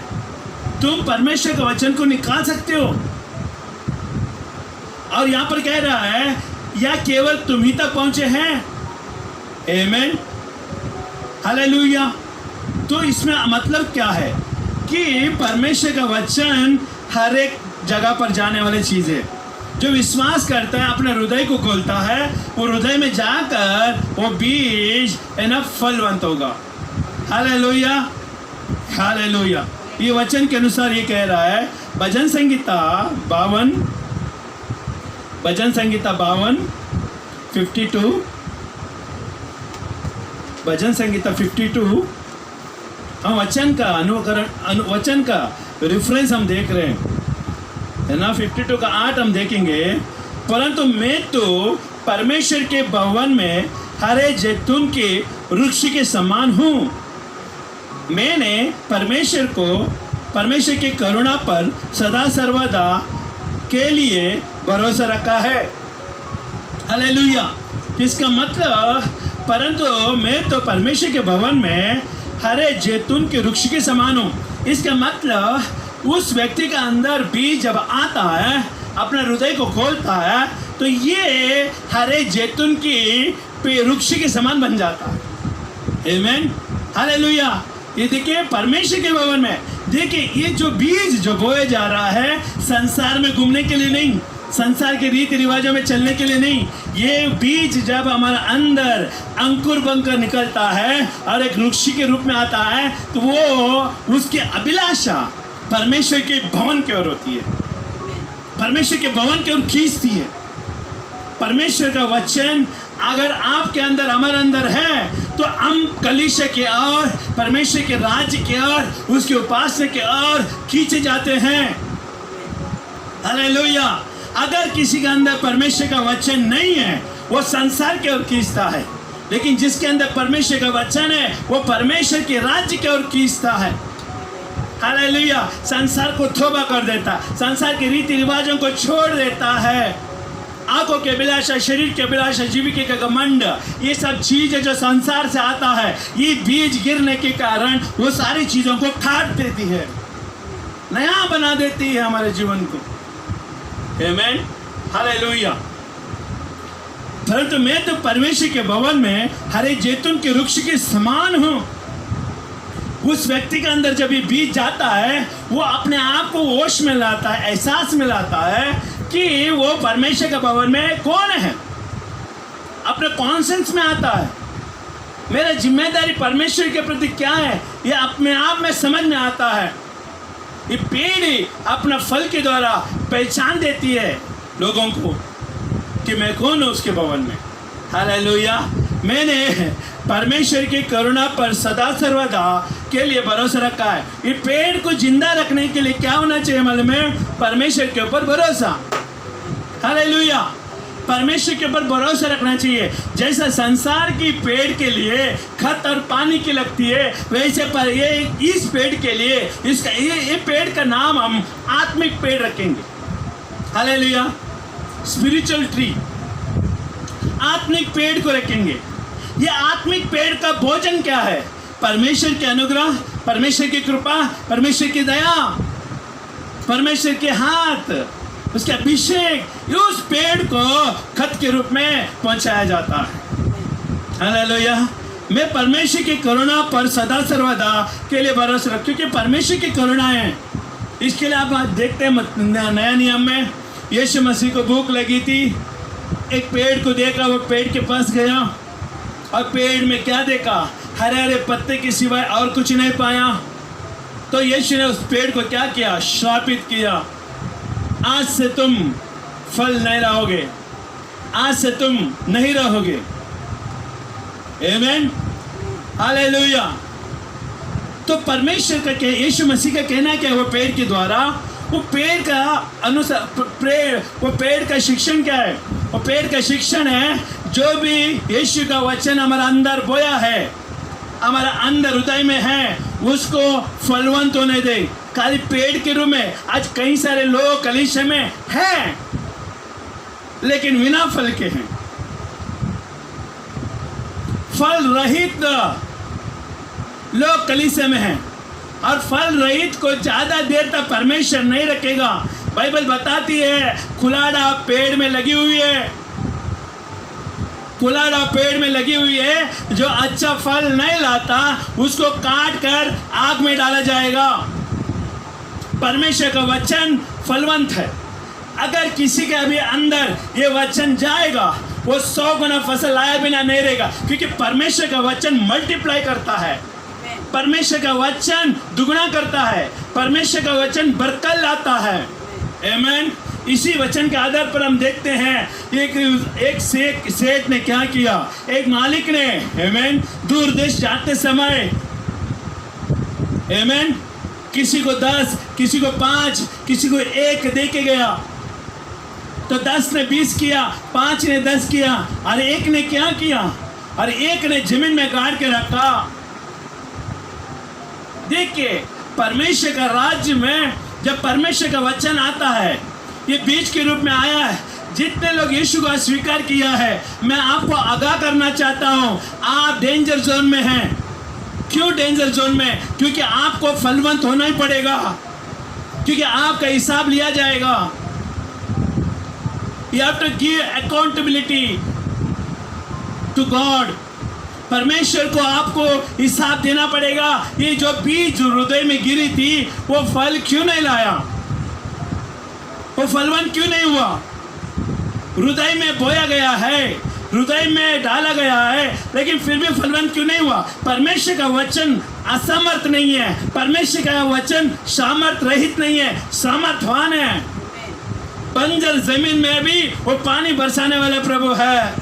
तुम परमेश्वर के वचन को निकाल सकते हो। और यहां पर कह रहा है या केवल तुम ही तक पहुंचे हैं। आमीन। हालेलुया। तो इसमें मतलब क्या है कि परमेश्वर का वचन हर एक जगह पर जाने वाली चीज है। जो विश्वास करता है, अपने हृदय को खोलता है, वो हृदय में जाकर वो बीज फलवंत होगा। हालेलुया। हालेलुया। ये वचन के अनुसार ये कह रहा है, भजन संगीता 52 52 भजन संगीता 52 हम वचन का वचन का रेफरेंस हम देख रहे हैं ना। 52 का 8 हम देखेंगे। परंतु मैं तो परमेश्वर के भवन में हरे जैतून के वृक्ष के समान हूँ। मैंने परमेश्वर की करुणा पर सदा सर्वदा के लिए भरोसा रखा है। हालेलुया। इसका मतलब, परंतु मैं तो परमेश्वर के भवन में हरे जैतून के वृक्ष के समान हूँ। इसका मतलब उस व्यक्ति का अंदर बीज जब आता है, अपने हृदय को खोलता है, तो ये हरे जैतून की वृक्ष के समान बन जाता है। आमीन। हालेलुया। ये देखिए परमेश्वर के भवन में, देखिए ये जो बीज जो बोया जा रहा है, संसार में घूमने के लिए नहीं, संसार के रीति रिवाजों में चलने के लिए नहीं। ये बीज जब हमारे अंदर अंकुर बनकर निकलता है और एक वृक्ष के रूप में आता है, तो वो उसकी अभिलाषा परमेश्वर के भवन की ओर होती है, परमेश्वर के भवन की ओर खींचती है। परमेश्वर का वचन अगर आपके अंदर, हमारे अंदर है, तो हम कलीसिया के ओर, परमेश्वर के राज्य के ओर, उसके उपासना के ओर खींचे जाते हैं। हालेलुया। अगर किसी के अंदर परमेश्वर का वचन नहीं है, वो संसार की ओर खींचता है, लेकिन जिसके अंदर परमेश्वर का वचन है, वो परमेश्वर के राज्य की ओर खींचता है। हालेलुया। संसार को तौबा कर देता, संसार के रीति रिवाजों को छोड़ देता है। आंखों के अभिलाषा, शरीर के अभिलाषा, जीविका का घमंड, ये सब चीजें जो संसार से आता है, ये बीज गिरने के कारण वो सारी चीजों को काट देती है, नया बना देती है हमारे जीवन को। आमीन। हालेलुया। परंतु मैं तो परमेश्वर के भवन में हरे जैतून के वृक्ष के समान हूं। उस व्यक्ति के अंदर जब ये बीज जाता है, वो अपने आप को होश में लाता है, एहसास में लाता है कि वो परमेश्वर के भवन में कौन है, अपने कॉन्सेंस में आता है। मेरा जिम्मेदारी परमेश्वर के प्रति क्या है, ये अपने आप में समझ में आता है। ये पेड़ ही अपना फल के द्वारा पहचान देती है लोगों को कि मैं कौन हूँ उसके भवन में। हालेलुया। मैंने परमेश्वर की करुणा पर सदा सर्वदा के लिए भरोसा रखा है। ये पेड़ को जिंदा रखने के लिए क्या होना चाहिए मालूम है? परमेश्वर के ऊपर भरोसा। हालेलुया। परमेश्वर के ऊपर भरोसा रखना चाहिए। जैसा संसार की पेड़ के लिए खत और पानी की लगती है, वैसे पर ये इस पेड़ के लिए इसका ये पेड़ का नाम हम आत्मिक पेड़ रखेंगे। हालेलुया। स्पिरिचुअल ट्री, आत्मिक पेड़ को रखेंगे। ये आत्मिक पेड़ का भोजन क्या है? परमेश्वर के अनुग्रह, परमेश्वर की कृपा, परमेश्वर की दया, परमेश्वर के हाथ, उसके अभिषेक, उस पेड़ को खत के रूप में पहुंचाया जाता है। हालेलुया। मैं परमेश्वर की करुणा पर सदा सर्वदा के लिए भरोसा रख, क्योंकि परमेश्वर की करुणा है। इसके लिए आप देखते हैं नया नियम में यीशु मसीह को भूख लगी थी, एक पेड़ को देखा, वो पेड़ के पास गया और पेड़ में क्या देखा? हरे हरे पत्ते के सिवाय और कुछ नहीं पाया। तो यीशु ने उस पेड़ को क्या किया? श्रापित किया। आज से तुम फल नहीं रहोगे, आज से तुम नहीं रहोगे। आमीन। हालेलुया। तो परमेश्वर का यीशु मसीह का कहना क्या है? वो पेड़ के द्वारा, वो पेड़ का अनुसार, वो पेड़ का शिक्षण क्या है? वो पेड़ का शिक्षण है जो भी यीशु का वचन हमारा अंदर बोया है, हमारा अंदर हृदय में है, उसको फलवंत होने दे। खाली पेड़ के रूप में आज कई सारे लोग कलीसिया में हैं लेकिन बिना फल के हैं, फल रहित लोग कलीसिया में हैं। और फल रहित को ज्यादा देर तक परमेश्वर नहीं रखेगा। बाइबल बताती है कुलाड़ा पेड़ में लगी हुई है, कुलाड़ा पेड़ में लगी हुई है, जो अच्छा फल नहीं लाता उसको काट कर आग में डाला जाएगा। परमेश्वर का वचन फलवंत है। अगर किसी के अभी अंदर ये वचन जाएगा, वो 100 गुना फसल लाया बिना नहीं रहेगा, क्योंकि परमेश्वर का वचन मल्टीप्लाई करता है, परमेश्वर का वचन दुगना करता है, परमेश्वर का वचन बरकत लाता है। आमीन। इसी वचन के आधार पर हम देखते हैं एक सेठ ने क्या किया, एक मालिक ने, आमीन, दूर देश जाते समय, आमीन, किसी को 10, किसी को 5, किसी को 1 दे के गया। तो 10 ने 20 किया, 5 ने 10 किया, और 1 ने क्या किया? और 1 ने जमीन में गाड़ के रखा। देखिए, परमेश्वर का राज्य में जब परमेश्वर का वचन आता है, ये बीज के रूप में आया है। जितने लोग यीशु को स्वीकार किया है, मैं आपको आगाह करना चाहता हूं, आप डेंजर जोन में हैं। क्यों डेंजर जोन में? क्योंकि आपको फलवंत होना ही पड़ेगा, क्योंकि आपका हिसाब लिया जाएगा। You have to give accountability to God. परमेश्वर को आपको हिसाब देना पड़ेगा। ये जो बीज हृदय में गिरी थी, वो फल क्यों नहीं लाया? वो फलवंत क्यों नहीं हुआ? हृदय में बोया गया है, हृदय में डाला गया है, लेकिन फिर भी फलवंत क्यों नहीं हुआ? परमेश्वर का वचन असमर्थ नहीं है, परमेश्वर का वचन सामर्थ रहित नहीं है, सामर्थवान है। बंजर जमीन में भी वो पानी बरसाने वाला प्रभु है,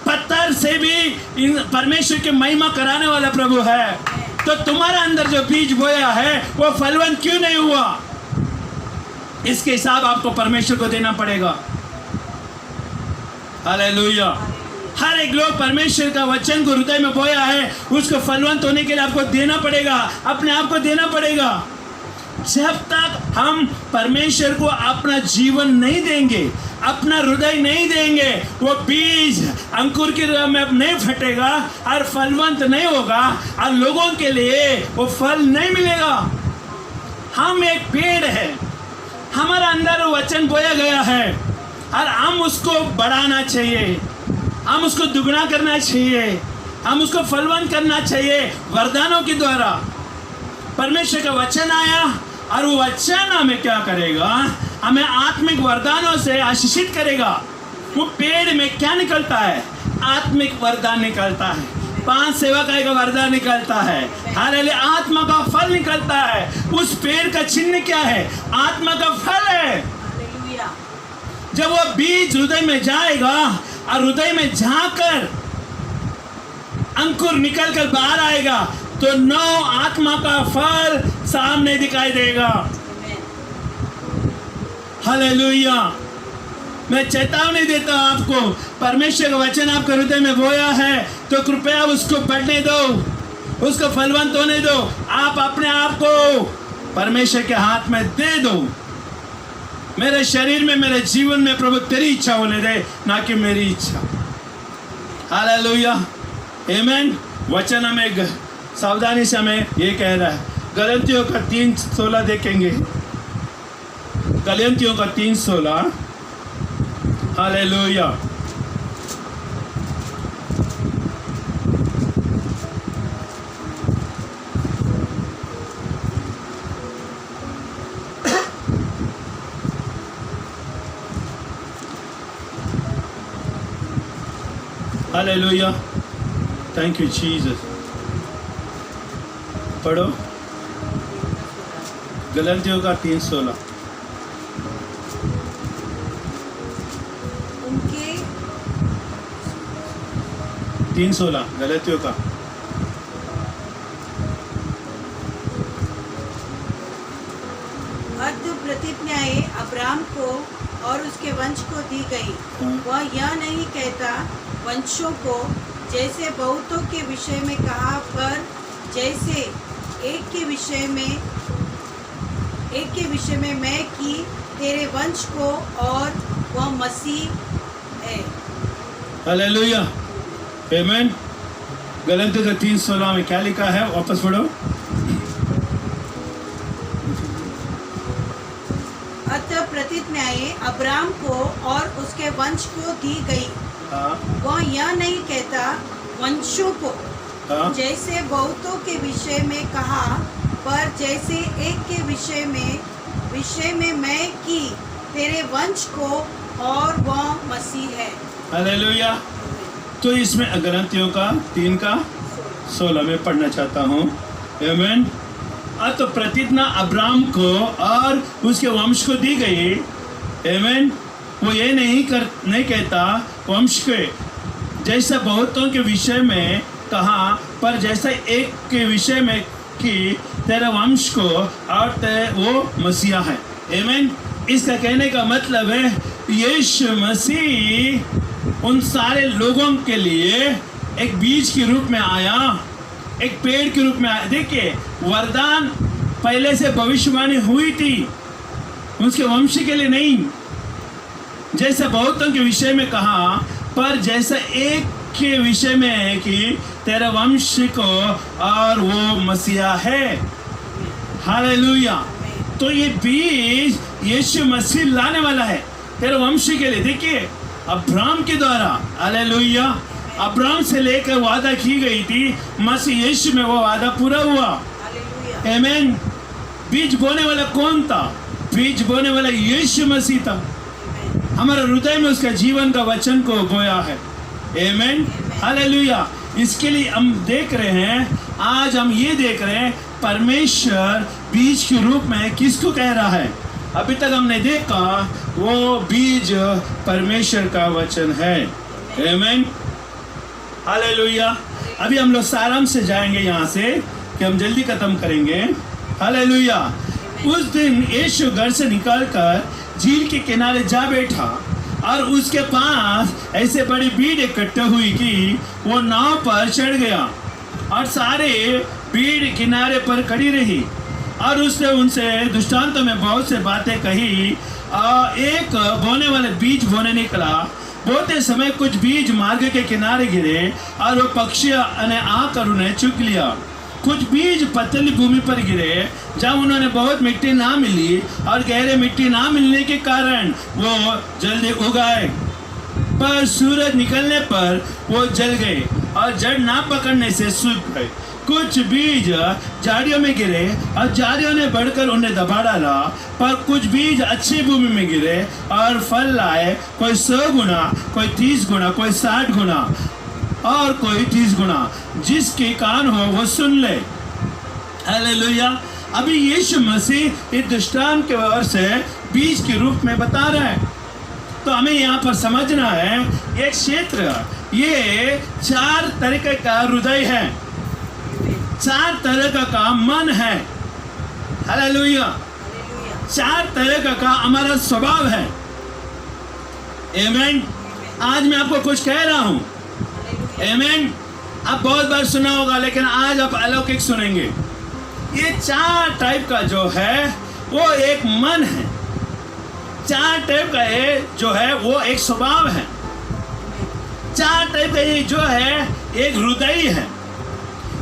पत्थर से भी परमेश्वर की महिमा कराने वाला प्रभु है। तो तुम्हारा अंदर जो बीज बोया है वो फलवंत क्यों नहीं हुआ? इसके हिसाब आपको परमेश्वर को देना पड़ेगा। हालेलुया। हर एक लोग परमेश्वर का वचन को हृदय में बोया है, उसको फलवंत होने के लिए आपको देना पड़ेगा, अपने आप को देना पड़ेगा। जब तक हम परमेश्वर को अपना जीवन नहीं देंगे, अपना हृदय नहीं देंगे, वो बीज अंकुर की रूप में नहीं फटेगा और फलवंत नहीं होगा और लोगों के लिए वो फल नहीं मिलेगा। हम एक पेड़ है, हमारा अंदर वचन बोया गया है और हम उसको बढ़ाना चाहिए, हम उसको दुगना करना चाहिए, हम उसको फलवंत करना चाहिए वरदानों के द्वारा। परमेश्वर का वचन आया और वो वचन हमें क्या करेगा? हमें आत्मिक वरदानों से आशीषित करेगा। वो पेड़ में क्या निकलता है? आत्मिक वरदान निकलता है। 5 सेवा का एक वरदान निकलता है। हालेलुया, आत्मा का फल निकलता है। उस पेड़ का चिन्ह क्या है? आत्मा का फल है। हालेलुया। जब वो बीज हृदय में जाएगा और हृदय में जाकर अंकुर निकल कर बाहर आएगा तो 9 आत्मा का फल सामने दिखाई देगा। हालेलुया। मैं चेतावनी देता हूं आपको, परमेश्वर का वचन आपके हृदय में बोया है तो कृपया उसको बढ़ने दो, उसको फलवंत होने दो। आप अपने आप को परमेश्वर के हाथ में दे दो। मेरे शरीर में, मेरे जीवन में प्रभु तेरी इच्छा होने दे, ना कि मेरी इच्छा। हालेलुया, आमीन। वचन हमें सावधानी से हमें ये कह रहा है। गलतियों का 3:16 देखेंगे। गलतियों का 3:16। Hallelujah. Hallelujah, thank you Jesus. पढ़ो गलतियों का 3:16। उनके 3:16 गलतियों का। अर्ध प्रतिज्ञाएं अब्राम को और उसके वंश को दी गई। वह यह नहीं कहता वंशों को, जैसे बहुतों के विषय में कहा, पर जैसे एक के विषय में मैं कि तेरे वंश को, और वह मसीह है। हालेलुया, आमीन। गलतियों का 3:16 में क्या लिखा है? वापस पढ़ो। अतः प्रतिज्ञाएं अब्राम को और उसके वंश को दी गई। वह यह नहीं कहता वंशों को, जैसे बहुतों के विषय में कहा, पर जैसे एक के विषय में मैं कि तेरे वंश को, और वह मसीह है। हालेलुया। तो इसमें गलतियों का 3:16 में पढ़ना चाहता हूँ। आमीन। तो प्रतिज्ञा अब्राम को और उसके वंश को दी गई। आमीन। वो ये नहीं कहता वंश के, जैसा बहुतों के विषय में कहा, पर जैसा एक के विषय में कि तेरा वंश को, और वो मसीहा है। आमीन। इसका कहने का मतलब है यीशु मसीह उन सारे लोगों के लिए एक बीज के रूप में आया, एक पेड़ के रूप में आया। देखिए, वरदान पहले से भविष्यवाणी हुई थी, उसके वंश के लिए नहीं। जैसे बहुतों के विषय में कहा, पर जैसा एक के विषय में है कि तेरा वंश को, और वो मसीहा है। हालेलुया। तो ये बीज यीशु मसीह लाने वाला है तेरे वंश के लिए। देखिए, अब्राहम के द्वारा, हालेलुया, अब्राहम से लेकर वादा की गई थी, मसीह यीशु में वो वादा पूरा हुआ। आमीन। बीज बोने वाला कौन था? बीज बोने वाला यीशु मसीह था। हमारे हृदय में उसका जीवन का वचन को बोया है। आमीन। हालेलुया। इसके लिए हम देख रहे हैं, आज हम ये देख रहे हैं परमेश्वर बीज के रूप में किसको कह रहा है। अभी तक हमने देखा वो बीज परमेश्वर का वचन है। आमीन। हालेलुया। अभी हम लोग सारांश से जाएंगे यहाँ से, कि हम जल्दी खत्म करेंगे। हालेलुया। उस दिन यीशु घर से निकलकर झील के किनारे जा बैठा, और उसके पास ऐसे बड़ी भीड़ इकट्ठा हुई कि वो नाव पर चढ़ गया, और सारे भीड़ किनारे पर खड़ी रही, और उसने उनसे दृष्टांतों में बहुत से बातें कही। एक बोने वाले बीज बोने निकला। बोते समय कुछ बीज मार्ग के किनारे गिरे, और वो पक्षी ने आकर उन्हें चुग लिया। कुछ बीज पतली भूमि पर गिरे, जब उन्होंने बहुत मिट्टी ना मिली, और गहरे मिट्टी ना मिलने के कारण वो जल्दी उगाए, पर सूरज निकलने पर वो जल गए, और जड़ ना पकड़ने से सूख गए। कुछ बीज झाड़ियों में गिरे, और झाड़ियों ने बढ़कर उन्हें दबा डाला। पर कुछ बीज अच्छी भूमि में गिरे और फल लाए, कोई 100 गुना, कोई 30 गुना, कोई 60 गुना। और कोई 30 गुना। जिसके कान हो वो सुन ले। हालेलुया। अभी यीशु मसीह इस दृष्टांत के ओर से बीज के रूप में बता रहा है। तो हमें यहाँ पर समझना है ये क्षेत्र, ये 4 तरीके का हृदय है, 4 तरह का मन है। हालेलुया। 4 तरह का हमारा स्वभाव है। आमीन। आज मैं आपको कुछ कह रहा हूँ। आमीन। आप बहुत बार सुना होगा, लेकिन आज आप अलौकिक सुनेंगे। ये 4 टाइप का जो है वो एक मन है, 4 टाइप का ये जो है वो एक स्वभाव है, 4 टाइप का ये जो है एक हृदय है।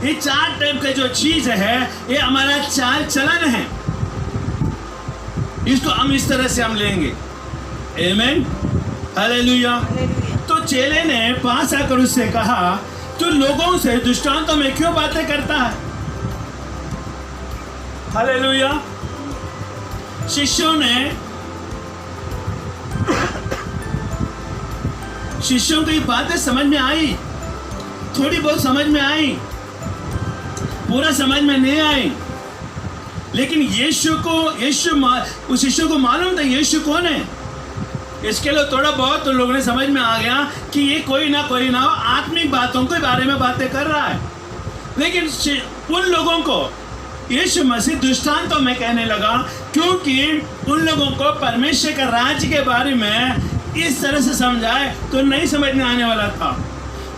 ये 4 टाइप का जो चीज है ये हमारा चाल चलन है। इसको हम इस तरह से हम लेंगे। आमीन। हालेलुया। तो चेले ने पास आकर उससे कहा, तू लोगों से दृष्टांतों में क्यों बातें करता है? हालेलुया। शिष्यों को ये बातें समझ में आई, थोड़ी बहुत समझ में आई, पूरा समझ में नहीं आई। लेकिन उस शिष्य को मालूम था यीशु कौन है। इसके लिए थोड़ा बहुत तो लोगों ने समझ में आ गया कि ये कोई ना आत्मिक बातों के बारे में बातें कर रहा है। लेकिन उन लोगों को यीशु मसीह दृष्टांतों में कहने लगा, क्योंकि उन लोगों को परमेश्वर का राज्य के बारे में इस तरह से समझाए तो नहीं समझ में आने वाला था।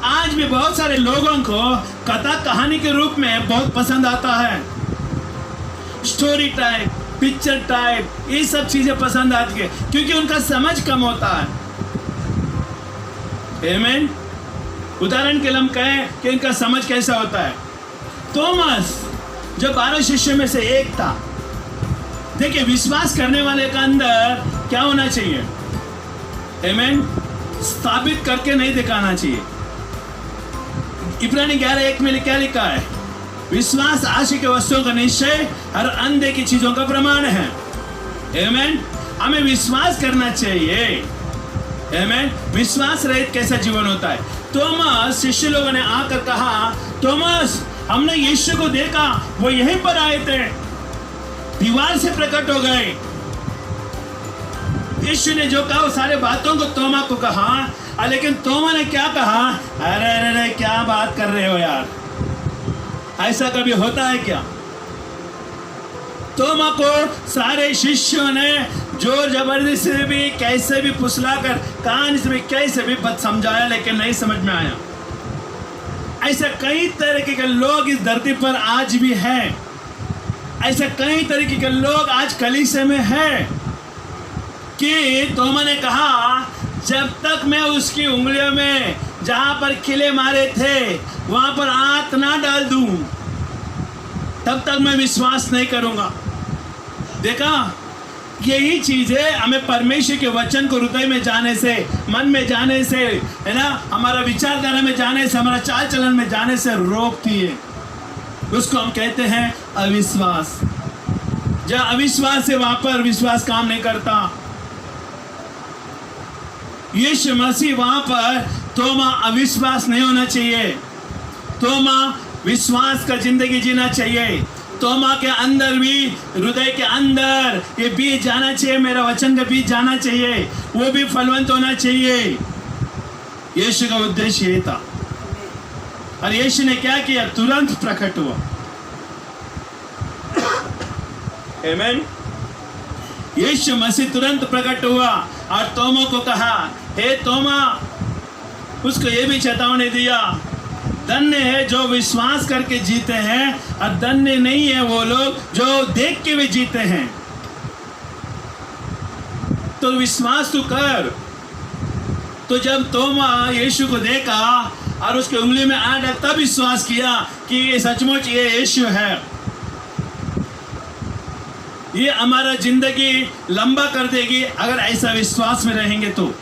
आज भी बहुत सारे लोगों को कथा कहानी के रूप में बहुत पसंद आता है, स्टोरी टाइप, पिक्चर टाइप, ये सब चीजें पसंद आती है, क्योंकि उनका समझ कम होता है। आमीन। उदाहरण के लिए हम कहें कि इनका समझ कैसा होता है। थॉमस जो 12 शिष्यों में से एक था। देखिए, विश्वास करने वाले का अंदर क्या होना चाहिए? आमीन। स्थापित करके नहीं दिखाना चाहिए। इब्रानी 11:1 में क्या लिखा है? विश्वास आशा के वस्तुओं का निश्चय और अनदेखी चीजों का प्रमाण है। आमीन। हमें विश्वास करना चाहिए। आमीन। विश्वास रहित कैसा जीवन होता है? थॉमस, शिष्य लोगों ने आकर कहा, थॉमस, हमने यीशु को देखा, वो यहीं पर आए थे, दीवार से प्रकट हो गए। यीशु ने जो कहा वो सारे बातों को तोमा को कहा, लेकिन तोमा ने क्या कहा? अरे क्या बात कर रहे हो यार, ऐसा कभी होता है क्या? तोमा को सारे शिष्यों ने जोर जबरदस्ती से भी कैसे भी फुसलाकर कान से भी कैसे भी बद समझाया, लेकिन नहीं समझ में आया। ऐसे कई तरीके के लोग इस धरती पर आज भी हैं। ऐसे कई तरीके के लोग आज कलीसिया में हैं कि तोमा ने कहा, जब तक मैं उसकी उंगलियों में जहां पर किले मारे थे वहां पर हाथ ना डाल दूं, तब तक मैं विश्वास नहीं करूंगा। देखा, यही चीज है हमें परमेश्वर के वचन को हृदय में जाने से, मन में जाने से, है ना, हमारा विचारधारा में जाने से, हमारा चाल चलन में जाने से रोकती है। उसको हम कहते हैं अविश्वास। जहाँ अविश्वास है वहां पर विश्वास काम नहीं करता। यीशु मसीह वहां पर तोमा अविश्वास नहीं होना चाहिए, तोमा विश्वास का जिंदगी जीना चाहिए। तोमा के अंदर भी, हृदय के अंदर ये बीज जाना चाहिए, मेरा वचन का बीज जाना चाहिए, वो भी फलवंत होना चाहिए। यीशु का उद्देश्य ये था। और यीशु ने क्या किया? तुरंत प्रकट हुआ। आमीन। यीशु मसीह तुरंत प्रकट हुआ और तोमा को कहा, हे तोमा, उसको ये भी चेतावनी दिया, धन्य है जो विश्वास करके जीते हैं, और धन्य नहीं है वो लोग जो देख के भी जीते हैं। तो विश्वास तू कर। तो जब तोमा यीशु को देखा और उसके उंगली में आ डाल, तब विश्वास किया कि ये सचमुच ये यीशु है। ये हमारा जिंदगी लंबा कर देगी अगर ऐसा विश्वास में रहेंगे। तो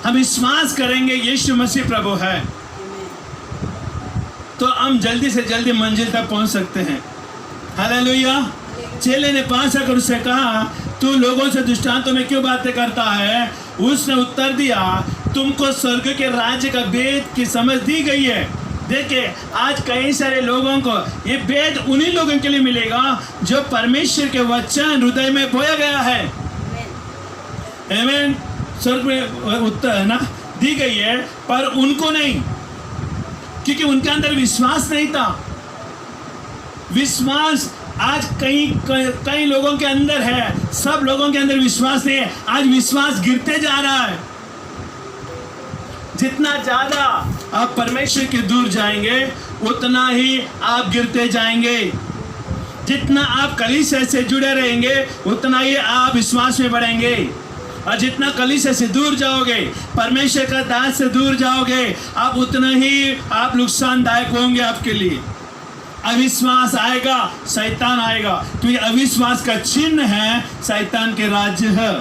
हम विश्वास करेंगे यीशु मसीह प्रभु है, तो हम जल्दी से जल्दी मंजिल तक पहुंच सकते हैं। हालेलुया। चेले ने पास आकर उससे कहा, तू लोगों से दृष्टांतों में क्यों बातें करता है? उसने उत्तर दिया, तुमको स्वर्ग के राज्य का भेद की समझ दी गई है। देखिए आज कई सारे लोगों को ये भेद उन्हीं लोगों के लिए मिलेगा जो परमेश्वर के वचन हृदय में बोया गया है। आमीन। स्वर्ग में उत्तर है ना दी गई है, पर उनको नहीं, क्योंकि उनके अंदर विश्वास नहीं था। विश्वास आज कई लोगों के अंदर है, सब लोगों के अंदर विश्वास नहीं है। आज विश्वास गिरते जा रहा है। जितना ज्यादा आप परमेश्वर के दूर जाएंगे उतना ही आप गिरते जाएंगे। जितना आप कलीसिया से जुड़े रहेंगे उतना ही आप विश्वास में बढ़ेंगे, और जितना कलीसिया से दूर जाओगे, परमेश्वर का दास से दूर जाओगे, आप उतना ही आप नुकसानदायक होंगे आपके लिए। अविश्वास आएगा, शैतान आएगा, क्योंकि अविश्वास का चिन्ह है शैतान के राज्य है।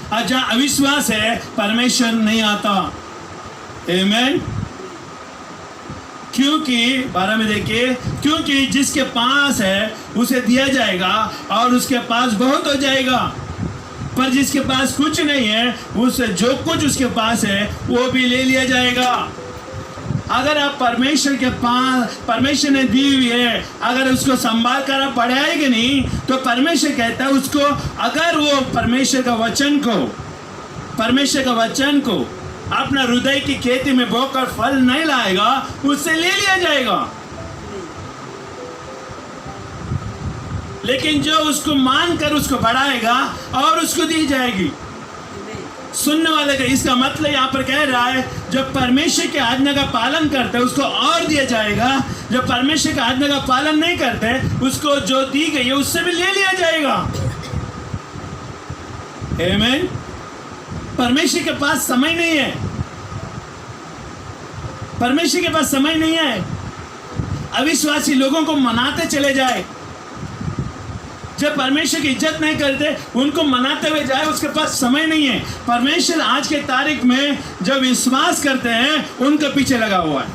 और जहाँ अविश्वास है परमेश्वर नहीं आता। आमीन। क्योंकि 12 में देखिए, क्योंकि जिसके पास है उसे दिया जाएगा और उसके पास बहुत हो जाएगा, पर जिसके पास कुछ नहीं है उसे जो कुछ उसके पास है वो भी ले लिया जाएगा। अगर आप परमेश्वर के पास, परमेश्वर ने दी हुई है, अगर उसको संभाल कर आप बढ़ाएंगे नहीं तो परमेश्वर कहता है उसको, अगर वो परमेश्वर का वचन को अपना हृदय की खेती में बोकर फल नहीं लाएगा, उससे ले लिया जाएगा। लेकिन जो उसको मानकर उसको बढ़ाएगा और उसको दी जाएगी। सुनने वाले का इसका मतलब यहाँ पर कह रहा है, जो परमेश्वर के आज्ञा का पालन करते उसको और दिया जाएगा, जो परमेश्वर के आज्ञा का पालन नहीं करते उसको जो दी गई है उससे भी ले लिया जाएगा। आमीन। परमेश्वर के पास समय नहीं है, परमेश्वर के पास समय नहीं है। अविश्वासी लोगों को मनाते चले जाए, जब परमेश्वर की इज्जत नहीं करते उनको मनाते हुए जाए, उसके पास समय नहीं है। परमेश्वर आज के तारीख में जो विश्वास करते हैं उनके पीछे लगा हुआ है,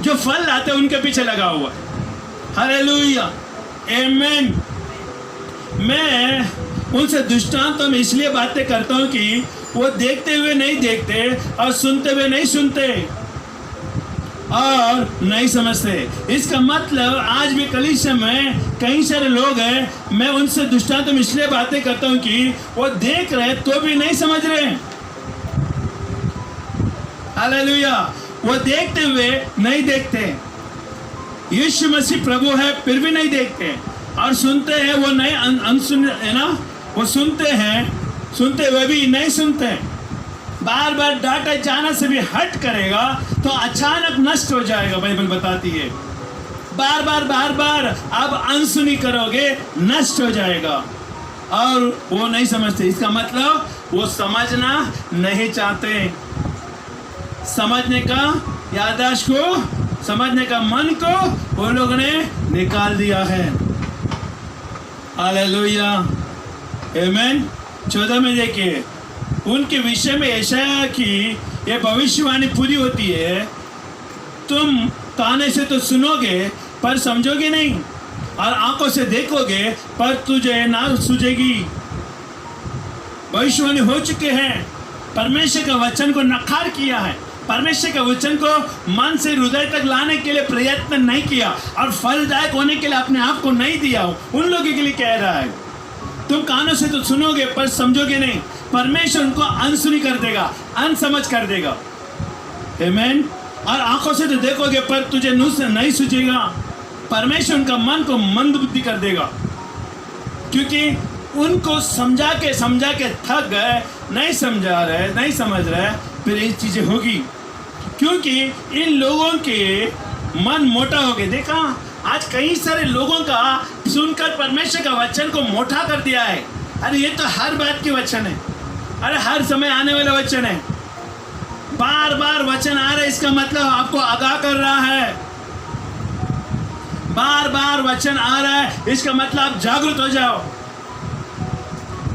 जो फल लाते हैं उनके पीछे लगा हुआ है। हालेलुया। आमीन। मैं उनसे दृष्टांतों में इसलिए बातें करता हूँ कि वो देखते हुए नहीं देखते और सुनते हुए नहीं सुनते और नहीं समझते। इसका मतलब आज भी कलीसिया में कई सारे लोग हैं, मैं उनसे दृष्टांत में इसलिए बातें करता हूं कि वो देख रहे तो भी नहीं समझ रहे। हालेलुया। वो देखते हुए नहीं देखते। यीशु मसीह प्रभु है फिर भी नहीं देखते, और सुनते हैं वो नहीं अनसुन है ना, वो सुनते हैं, सुनते हुए भी नहीं सुनते। बार बार डांटे जाने से भी हट करेगा तो अचानक नष्ट हो जाएगा, बाइबल बताती है। बार बार आप अनसुनी करोगे नष्ट हो जाएगा, और वो नहीं समझते। इसका मतलब वो समझना नहीं चाहते। समझने का याददाश्त को, समझने का मन को वो लोग ने निकाल दिया है। हालेलुया। आमीन। 14 में देखिए, उनके विषय में यशायाह की ये भविष्यवाणी पूरी होती है, तुम काने से तो सुनोगे पर समझोगे नहीं, और आंखों से देखोगे पर तुझे ना सूझेगी। भविष्यवाणी हो चुके हैं। परमेश्वर का वचन को नकार किया है, परमेश्वर के वचन को मन से हृदय तक लाने के लिए प्रयत्न नहीं किया, और फलदायक होने के लिए अपने आप को नहीं दिया, उन लोगों के लिए कह रहा है, तुम कानों से तो सुनोगे पर समझोगे नहीं। परमेश्वर उनको अनसुनी कर देगा, अनसमझ कर देगा। आमीन। और आंखों से तो देखोगे पर तुझे नहीं सूझेगा। परमेश्वर उनका मन को मंद बुद्धि कर देगा, क्योंकि उनको समझा के थक गए, नहीं समझ रहे, फिर ये चीजें होगी, क्योंकि इन लोगों के मन मोटा हो गए। देखा आज कई सारे लोगों का सुनकर परमेश्वर का वचन को मोटा कर दिया है। अरे ये तो हर बात के वचन है, अरे हर समय आने वाला वचन है, बार बार वचन आ रहा है, इसका मतलब आपको आगाह कर रहा है। बार बार वचन आ रहा है, इसका मतलब आप जागरूक हो जाओ।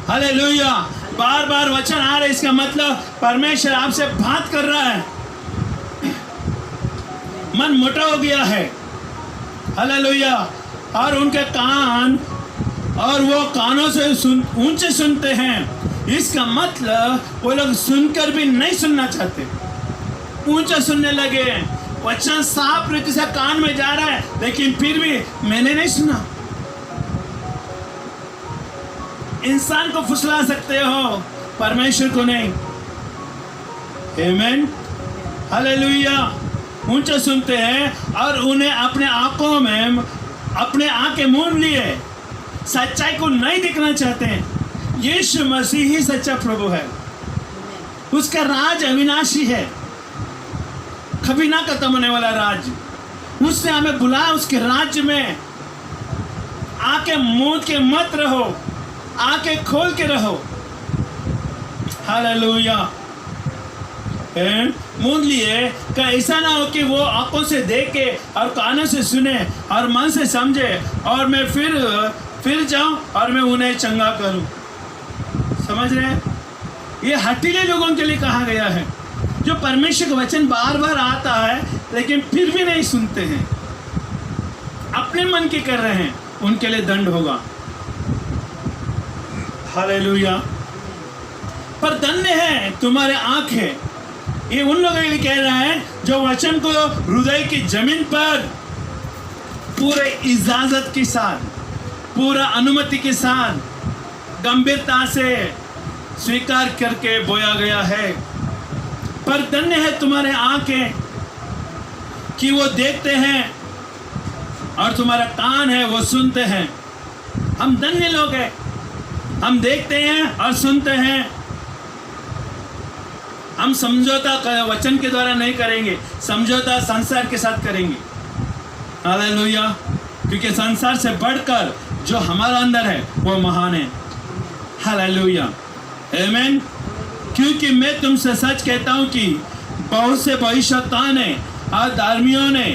हालेलुया। बार बार वचन आ रहा है, इसका मतलब परमेश्वर आपसे बात कर रहा है। मन मोटा हो गया है। हालेलुया। और उनके कान, और वो कानों से ऊंचे सुनते हैं, इसका मतलब वो लोग सुनकर भी नहीं सुनना चाहते, ऊंचा सुनने लगे। वचन साफ रीति से कान में जा रहा है, लेकिन फिर भी मैंने नहीं सुना। इंसान को फुसला सकते हो, परमेश्वर को नहीं। आमीन, हालेलुया। ऊंचा सुनते हैं और उन्हें अपने आंखों में अपने आंखें मूंद लिए, सच्चाई को नहीं दिखना चाहते हैं। यीशु मसीह ही सच्चा प्रभु है, उसका राज अविनाशी है, कभी ना खत्म होने वाला राज। उसने हमें बुलाया उसके राज्य में। आंखें मूंद के मत रहो, आंखें खोल के रहो। हालेलुया। मूंद लिए का ऐसा ना हो कि वो आंखों से देखे और कानों से सुने और मन से समझे और मैं फिर जाऊं और मैं उन्हें चंगा करूं। समझ रहे हैं? ये हठीले लोगों के लिए कहा गया है, जो परमेश्वर का वचन बार बार आता है लेकिन फिर भी नहीं सुनते हैं, अपने मन की कर रहे हैं, उनके लिए दंड होगा। हालेलुया। पर धन्य है तुम्हारे आंखें, ये उन लोगों के लिए कह रहा है जो वचन को हृदय की जमीन पर पूरे इजाजत के साथ, पूरा अनुमति के साथ, गंभीरता से स्वीकार करके बोया गया है। पर धन्य है तुम्हारे आंखें कि वो देखते हैं और तुम्हारा कान है वो सुनते हैं। हम धन्य लोग हैं, हम देखते हैं और सुनते हैं। हम समझौता वचन के द्वारा नहीं करेंगे, समझौता संसार के साथ करेंगे। हालेलुया। क्योंकि संसार से बढ़कर जो हमारा अंदर है वो महान है। हालेलुया, आमीन। क्योंकि मैं तुमसे सच कहता हूं कि बहुत से भविष्यवक्ताओं ने और धार्मियों ने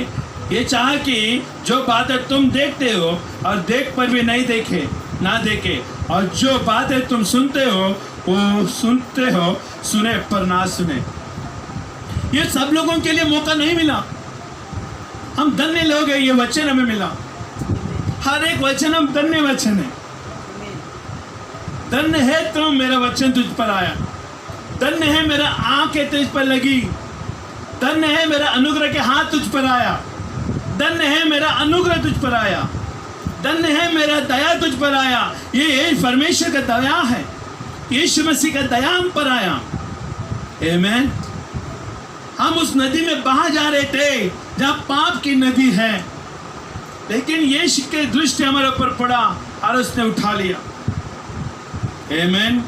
ये चाहा कि जो बातें तुम देखते हो और देख पर भी नहीं देखे ना देखे, और जो बातें तुम सुनते हो वो सुनते हो सुने पर ना सुने। ये सब लोगों के लिए मौका नहीं मिला। हम धन्य लोग हैं, ये वचन हमें मिला। हर एक वचन हम धन्य वचन है। धन्य है तुम, मेरा वचन तुझ पर आया। धन्य है मेरा आंखें तुझ पर लगी। धन्य है मेरा अनुग्रह के हाथ तुझ पर आया। धन्य है मेरा अनुग्रह तुझ पर आया। धन्य है मेरा दया तुझ पर आया। ये परमेश्वर का दया है, यीशु मसीह का दया हम पर आया। आमीन। हम उस नदी में बहा जा रहे थे जहां पाप की नदी है, लेकिन यीशु के दृष्टि हमारे ऊपर पड़ा और उसने उठा लिया। आमीन,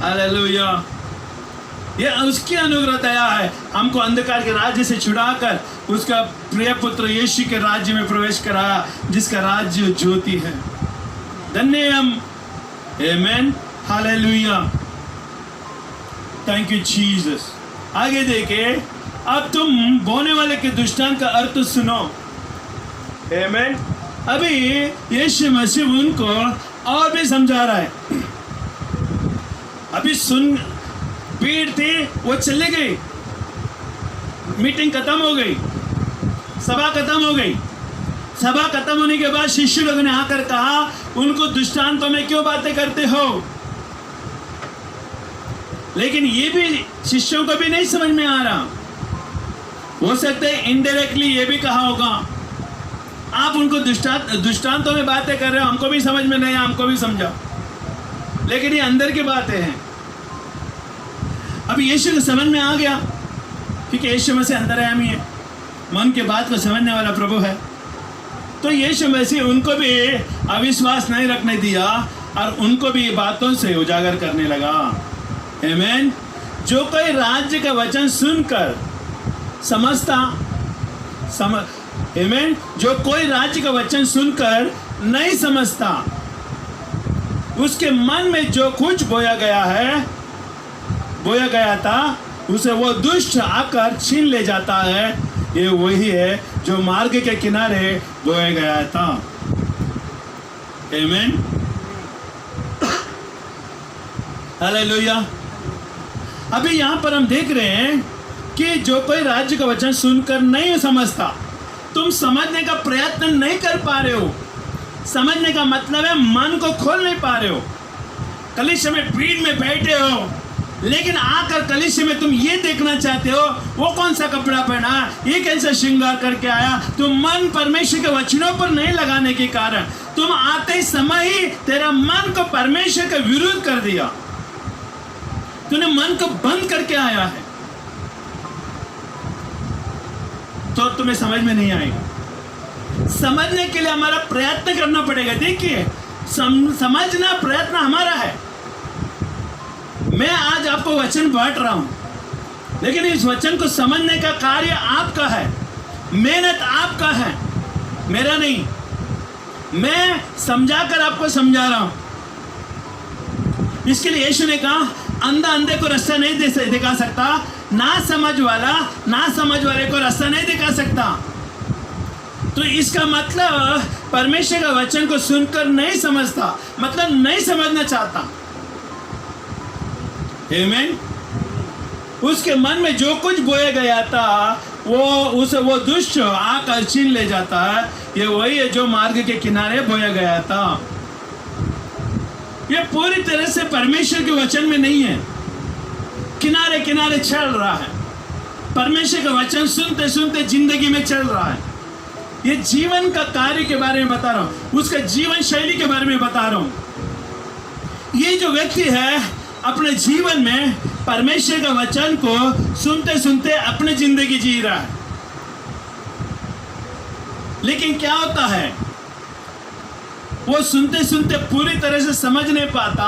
हालेलुया। ये उसकी अनुग्रह दया है, हमको अंधकार के राज्य से छुड़ाकर उसका प्रिय पुत्र यीशु के राज्य में प्रवेश कराया, जिसका राज्य ज्योति है। धन्य हम। आमीन, हालेलुया। Thank you Jesus. आगे देखे, अब तुम बोने वाले के दृष्टांत का अर्थ सुनो। आमीन। अभी यीशु मसीह उनको और भी समझा रहा है। अभी सुन, भीड़ थी वो चली गई, मीटिंग खत्म हो गई, सभा खत्म हो गई। सभा खत्म होने के बाद शिष्य लोगों ने आकर कहा, उनको दृष्टांतों में क्यों बातें करते हो? लेकिन ये भी शिष्यों को भी नहीं समझ में आ रहा। हो सकता है इनडायरेक्टली ये भी कहा होगा, आप उनको दृष्टांतों में बातें कर रहे हो, हमको भी समझ में नहीं, हमको भी समझाओ। लेकिन ये अंदर की बातें हैं। अभी यीशु को समझ में आ गया, क्योंकि यीशु मसीह अंतर्यामी है, मन के बात को समझने वाला प्रभु है। तो यीशु मसीह उनको भी अविश्वास नहीं रखने दिया और उनको भी बातों से उजागर करने लगा। आमीन। जो कोई राज्य का वचन सुनकर समझता, आमीन, जो कोई राज्य का वचन सुनकर नहीं समझता, उसके मन में जो कुछ बोया गया था उसे वो दुष्ट आकर छीन ले जाता है। ये वही है जो मार्ग के किनारे बोया गया था। आमीन, हालेलुया। अभी यहाँ पर हम देख रहे हैं कि जो कोई राज्य का वचन सुनकर नहीं समझता, तुम समझने का प्रयत्न नहीं कर पा रहे हो। समझने का मतलब है मन को खोल नहीं पा रहे हो। कलीसिया में भीड़ में बैठे हो, लेकिन आकर कलीसिया में तुम ये देखना चाहते हो वो कौन सा कपड़ा पहना, ये कैसा श्रृंगार करके आया। तुम मन परमेश्वर के वचनों पर नहीं लगाने के कारण तुम आते ही समय ही तेरा मन को परमेश्वर के विरुद्ध कर दिया, तूने मन को बंद करके आया है, तो तुम्हें समझ में नहीं आएगा। समझने के लिए हमारा प्रयत्न करना पड़ेगा। देखिए, समझना प्रयत्न हमारा है। मैं आज आपको वचन बांट रहा हूं, लेकिन इस वचन को समझने का कार्य आपका है, मेहनत आपका है, मेरा नहीं। मैं समझाकर आपको समझा रहा हूं। इसके लिए यीशु ने कहा, अंधा अंधे को रास्ता नहीं दिखा सकता, ना समझ वाले को रास्ता नहीं दिखा सकता। तो इसका मतलब परमेश्वर का वचन को सुनकर नहीं समझता, मतलब नहीं समझना चाहता। आमीन। उसके मन में जो कुछ बोया गया था वो दुष्ट आकर छीन ले जाता है। ये वही है जो मार्ग के किनारे बोया गया था। ये पूरी तरह से परमेश्वर के वचन में नहीं है, किनारे किनारे चल रहा है। परमेश्वर का वचन सुनते सुनते जिंदगी में चल रहा है। ये जीवन का कार्य के बारे में बता रहा हूं, उसका जीवन शैली के बारे में बता रहा हूं। ये जो व्यक्ति है अपने जीवन में परमेश्वर का वचन को सुनते सुनते अपनी जिंदगी जी रहा है, लेकिन क्या होता है, वो सुनते सुनते पूरी तरह से समझ नहीं पाता,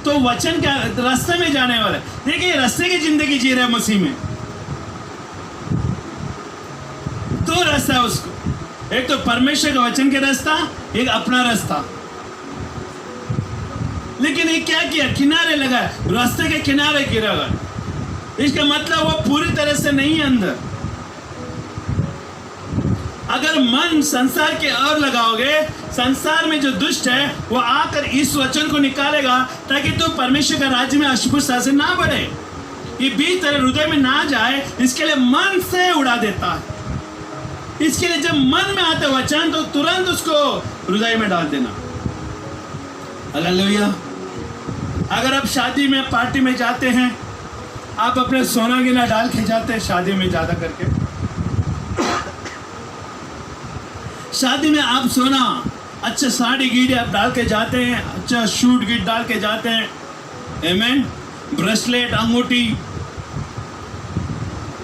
तो वचन क्या रास्ते में जाने वाला। देखिए, रास्ते की जिंदगी जी रहा है मसीह में। दो रास्ता है उसको, एक तो परमेश्वर के वचन के रास्ता, एक अपना रास्ता। लेकिन ये क्या किया, किनारे लगा, रास्ते के किनारे गिरा हुआ। इसका मतलब वो पूरी तरह से नहीं है अंदर। अगर मन संसार के और लगाओगे, संसार में जो दुष्ट है वो आकर इस वचन को निकालेगा ताकि तू परमेश्वर का राज्य में अस्पृश्यता से ना बढ़े, ये बीच तेरे हृदय में ना जाए। इसके लिए मन से उड़ा देता है। इसके लिए जब मन में आता वचन तो तुरंत उसको हृदय में डाल देना। हालेलुया। अगर आप शादी में पार्टी में जाते हैं, आप अपने सोना गिना डाल के जाते हैं शादी में, ज्यादा करके शादी में आप सोना, अच्छा साड़ी गीड़ी आप डाल के जाते हैं, अच्छा शूट गीट डाल के जाते हैं, आमीन। ब्रेसलेट, अंगूठी,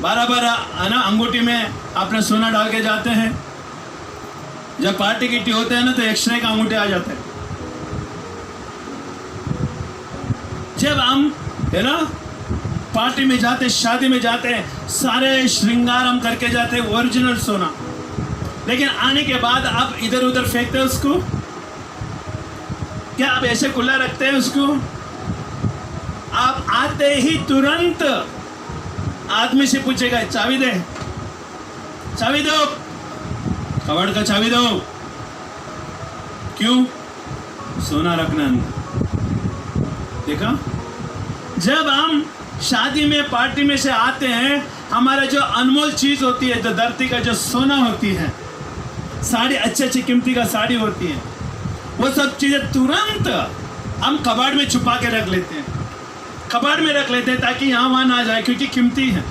12 है ना, अंगूठी में अपना सोना डाल के जाते हैं। जब पार्टी गिट्टी होते हैं ना तो एक्स्ट्रा का अंगूठे आ जाते हैं। जब हम है ना पार्टी में जाते, शादी में जाते हैं, सारे श्रृंगार हम करके जाते हैं, ओरिजिनल सोना, लेकिन आने के बाद आप इधर उधर फेंकते हैं उसको। क्या आप ऐसे खुला रखते हैं उसको? आप आते ही तुरंत आदमी से पूछेगा, चाबी दे, चाबी दो, कबड़ का चाबी दो। क्यों? सोना रखना अंदर। देखा, जब हम शादी में पार्टी में से आते हैं, हमारा जो अनमोल चीज होती है, जो धरती का जो सोना होती है, साड़ी अच्छी अच्छी कीमती का साड़ी होती है, वो सब चीजें तुरंत हम कबाड़ में छुपा के रख लेते हैं, कबाड़ में रख लेते हैं ताकि यहाँ वहाँ ना जाए, क्योंकि कीमती है।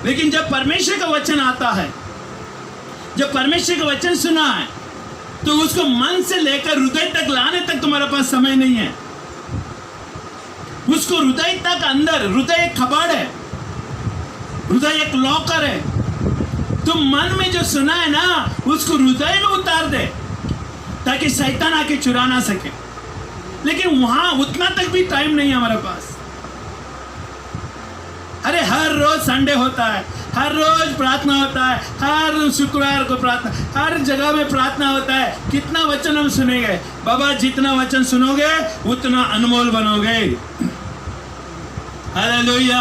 लेकिन जब परमेश्वर का वचन आता है, जब परमेश्वर का वचन सुना है, तो उसको मन से लेकर हृदय तक लाने तक तुम्हारे पास समय नहीं है। उसको हृदय तक अंदर, हृदय एक कबाड़ है, हृदय एक लॉकर है। तुम मन में जो सुना है ना, उसको हृदय में उतार दे ताकि शैतान आके चुरा ना सके। लेकिन वहां उतना तक भी टाइम नहीं है हमारे पास। अरे हर रोज संडे होता है, हर रोज प्रार्थना होता है, हर शुक्रवार को प्रार्थना, हर जगह में प्रार्थना होता है। कितना वचन हम सुनेंगे? बाबा, जितना वचन सुनोगे उतना अनमोल बनोगे। हालेलुया।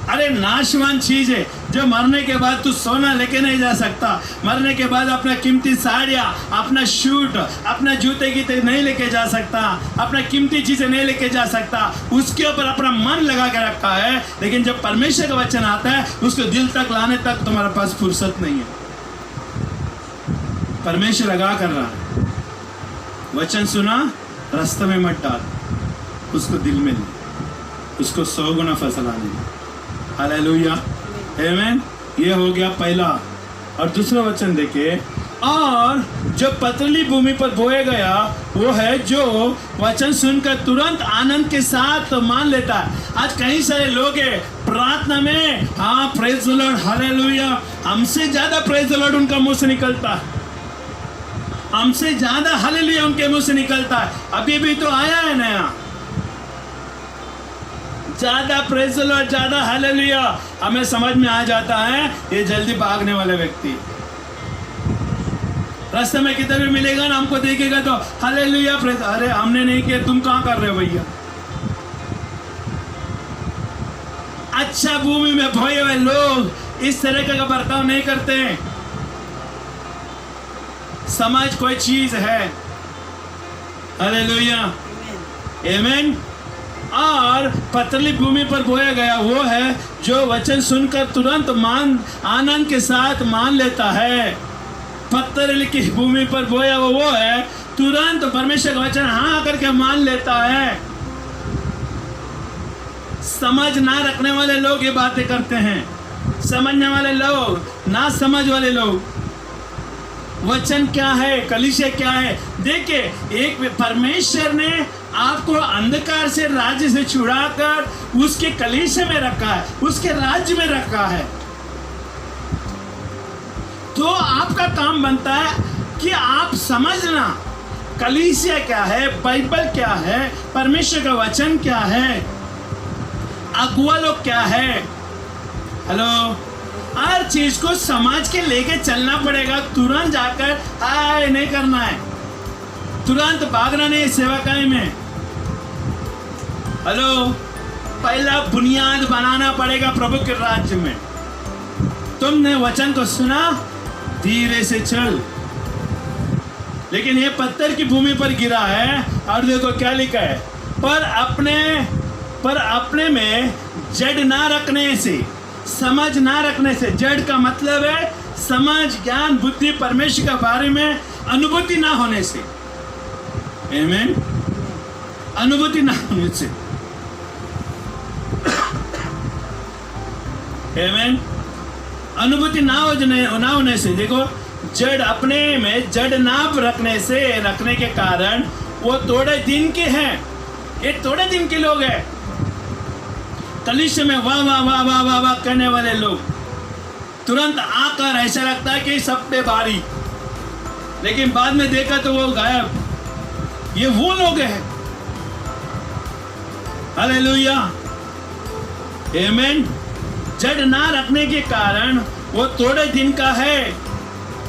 अरे नाशवान चीज है जो मरने के बाद तू सोना लेके नहीं जा सकता, मरने के बाद अपना कीमती साड़ियाँ, अपना शूट, अपना जूते गीते नहीं लेके जा सकता, अपना कीमती चीजें नहीं लेके जा सकता। उसके ऊपर अपना मन लगा के रखा है, लेकिन जब परमेश्वर का वचन आता है उसको दिल तक लाने तक तुम्हारे पास फुर्सत नहीं है। परमेश्वर लगा कर रहा है, वचन सुना, रास्ते में मत डाल। उसको दिल में ले, उसको 100 गुना फसल आने दे। हालेलुया, आमीन। ये हो गया पहला। और दूसरा वचन देखिए, और जो पथरीली भूमि पर बोया गया वो है जो वचन सुनकर तुरंत आनंद के साथ मान लेता है। आज कई सारे लोग हैं प्रार्थना में, हाँ प्रेज द लॉर्ड, हालेलुया, हमसे ज्यादा प्रेज द लॉर्ड उनका मुंह से निकलता है, हमसे ज्यादा हालेलुया उनके मुंह से निकलता है। अभी भी तो आया है नया, ज्यादा प्रेज द लॉर्ड, ज्यादा हालेलुया, हमें समझ में आ जाता है ये जल्दी भागने वाले व्यक्ति। रास्ते में किधर भी मिलेगा ना, हमको देखेगा तो हालेलुया प्रेज, अरे हमने नहीं किया, तुम कहां कर रहे हो भैया। अच्छा भूमि में बोए हुए लोग इस तरह का बर्ताव नहीं करते। समाज कोई चीज है, हालेलुया, आमीन। और पथरीली भूमि पर बोया गया वो है जो वचन सुनकर तुरंत आनंद के साथ मान लेता है। पथरीली की भूमि पर बोया वो है तुरंत परमेश्वर का वचन हाँ करके मान लेता है। समझ ना रखने वाले लोग ये बातें करते हैं, समझने वाले लोग, ना समझ वाले लोग। वचन क्या है, कलीसिया क्या है। देखिए, एक परमेश्वर ने आपको अंधकार से राज्य से छुड़ाकर उसके कलीसिया में रखा है, उसके राज्य में रखा है। तो आपका काम बनता है कि आप समझना कलीसिया क्या है, बाइबल क्या है, परमेश्वर का वचन क्या है, अगुआ लोग क्या है। हेलो, हर चीज को समझ के लेके चलना पड़ेगा। तुरंत जाकर हाय नहीं करना है, तुरंत भागना नहीं सेवकाई में। हेलो, पहला बुनियाद बनाना पड़ेगा प्रभु के राज्य में। तुमने वचन को सुना, धीरे से चल। लेकिन ये पत्थर की भूमि पर गिरा है और देखो क्या लिखा है, पर अपने में जड़ ना रखने से, समझ ना रखने से। जड़ का मतलब है समझ, ज्ञान, बुद्धि, परमेश्वर के बारे में अनुभूति ना होने से। आमीन, अनुभूति ना होने से। आमीन, अनुभूति ना होने से। देखो, जड़ अपने में जड़ ना रखने के कारण वो थोड़े दिन के हैं, ये थोड़े दिन के लोग हैं। कलीसिया में वाह वाह वाह वाह वाह वाह करने वाले लोग, तुरंत आकर ऐसा लगता है कि सब पे भारी, लेकिन बाद में देखा तो वो गायब। ये वो लोग हैं, हालेलुया, आमीन। जड़ ना रखने के कारण वो थोड़े दिन का है।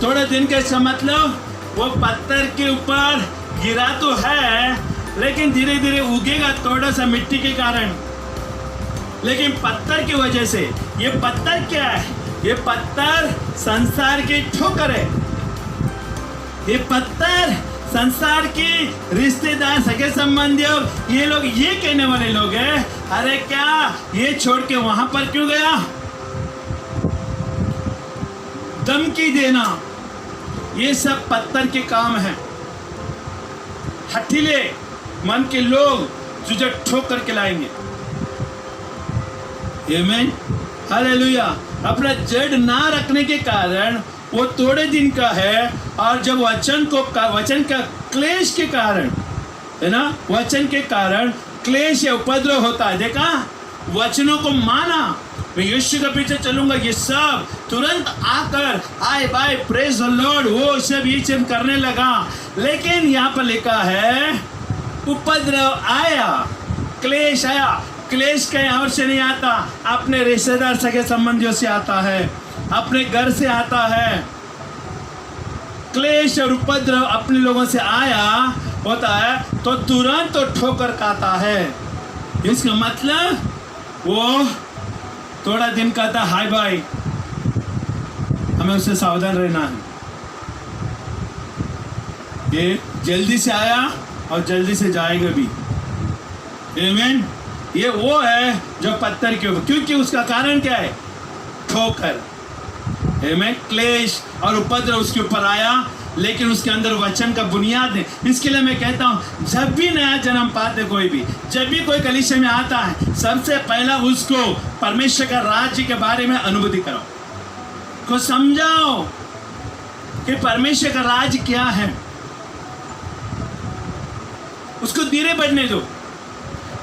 थोड़े दिन के मतलब वो पत्थर के ऊपर गिरा तो है, लेकिन धीरे धीरे उगेगा थोड़ा सा मिट्टी के कारण। लेकिन पत्थर की वजह से, ये पत्थर क्या है? ये पत्थर संसार की ठोकर है। ये पत्थर संसार की रिश्तेदार, सगे संबंधी, ये लोग ये कहने वाले लोग हैं, अरे क्या ये छोड़ के वहां पर क्यों गया? धमकी देना, ये सब पत्थर के काम है। हठीले मन के लोग तुझे ठोक करके लाएंगे। आमीन, हालेलुया। अपना जड़ ना रखने के कारण वो थोड़े दिन का है, और जब वचन का क्लेश के कारण, है ना, वचन के कारण क्लेश या उपद्रव होता है। देखा, वचनों को माना, मैं यीशु के पीछे चलूंगा, ये सब तुरंत आकर hi bye praise the lord, वो सब ये सब करने लगा। लेकिन यहाँ पर लिखा है उपद्रव आया, क्लेश आया। क्लेश कहीं और से नहीं आता, अपने रिश्तेदार सगे संबंधियों से आता है, अपने घर से आता है। क्लेश और उपद्रव अपने लोगों से आया होता है तो तुरंत तो ठोकर खाता है। इसका मतलब वो थोड़ा दिन कहता हाय बाय, हमें उससे सावधान रहना है। ये जल्दी से आया और जल्दी से जाएगा भी। आमीन। ये वो है जो पत्थर के ऊपर, क्योंकि उसका कारण क्या है? ठोकर। आमीन। क्लेश और उपद्रव उसके ऊपर आया, लेकिन उसके अंदर वचन का बुनियाद है। इसके लिए मैं कहता हूँ जब भी नया जन्म पाते कोई भी, जब भी कोई कलीसिया में आता है, सबसे पहला उसको परमेश्वर का राज्य के बारे में अनुभूति कराओ, को समझाओ कि परमेश्वर का राज क्या है। उसको धीरे बढ़ने दो,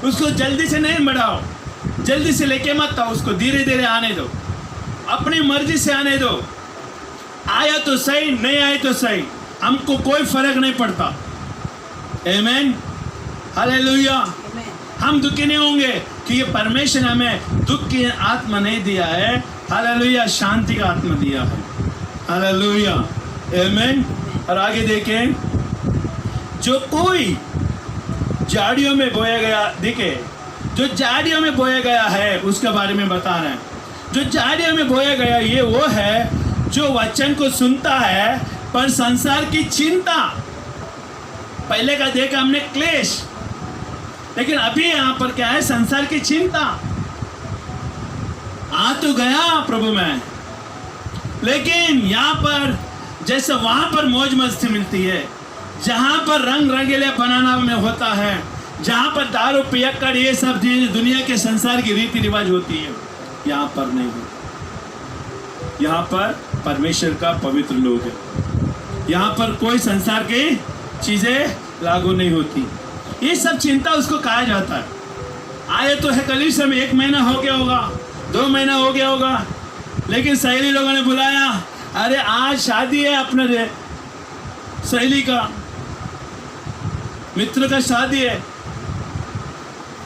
उसको जल्दी से नहीं बढ़ाओ, जल्दी से लेके मत आओ, उसको धीरे धीरे आने दो, अपनी मर्जी से आने दो। आया तो सही, नहीं आए तो सही, हमको कोई फर्क नहीं पड़ता। आमीन, हालेलुया। हम दुखी नहीं होंगे कि ये परमेश्वर ने हमें दुख की आत्मा नहीं दिया है, हालेलुया, शांति का आत्मा दिया है, हालेलुया, आमीन। और आगे देखें, जो कोई झाड़ियों में बोया गया, देखे जो झाड़ियों में बोया गया है उसके बारे में बता रहे हैं। जो झाड़ियों में बोया गया ये वो है जो वचन को सुनता है पर संसार की चिंता, पहले का देखा हमने क्लेश, लेकिन अभी यहाँ पर क्या है, संसार की चिंता। आ तो गया प्रभु में, लेकिन यहाँ पर जैसे वहां पर मौज मस्ती मिलती है, जहां पर रंग रंगीले बनाना में होता है, जहां पर दारू पियक्कड़ ये सब दुनिया के संसार की रीति रिवाज होती है, यहाँ पर नहीं होती। यहाँ पर परमेश्वर का पवित्र लोग है, यहाँ पर कोई संसार की चीजें लागू नहीं होती। ये सब चिंता उसको कहा जाता है। आए तो है कलीसिया में 1 महीना हो गया होगा, 2 महीना हो गया होगा, लेकिन सहेली लोगों ने बुलाया, अरे आज शादी है अपने सहेली का, मित्र का शादी है,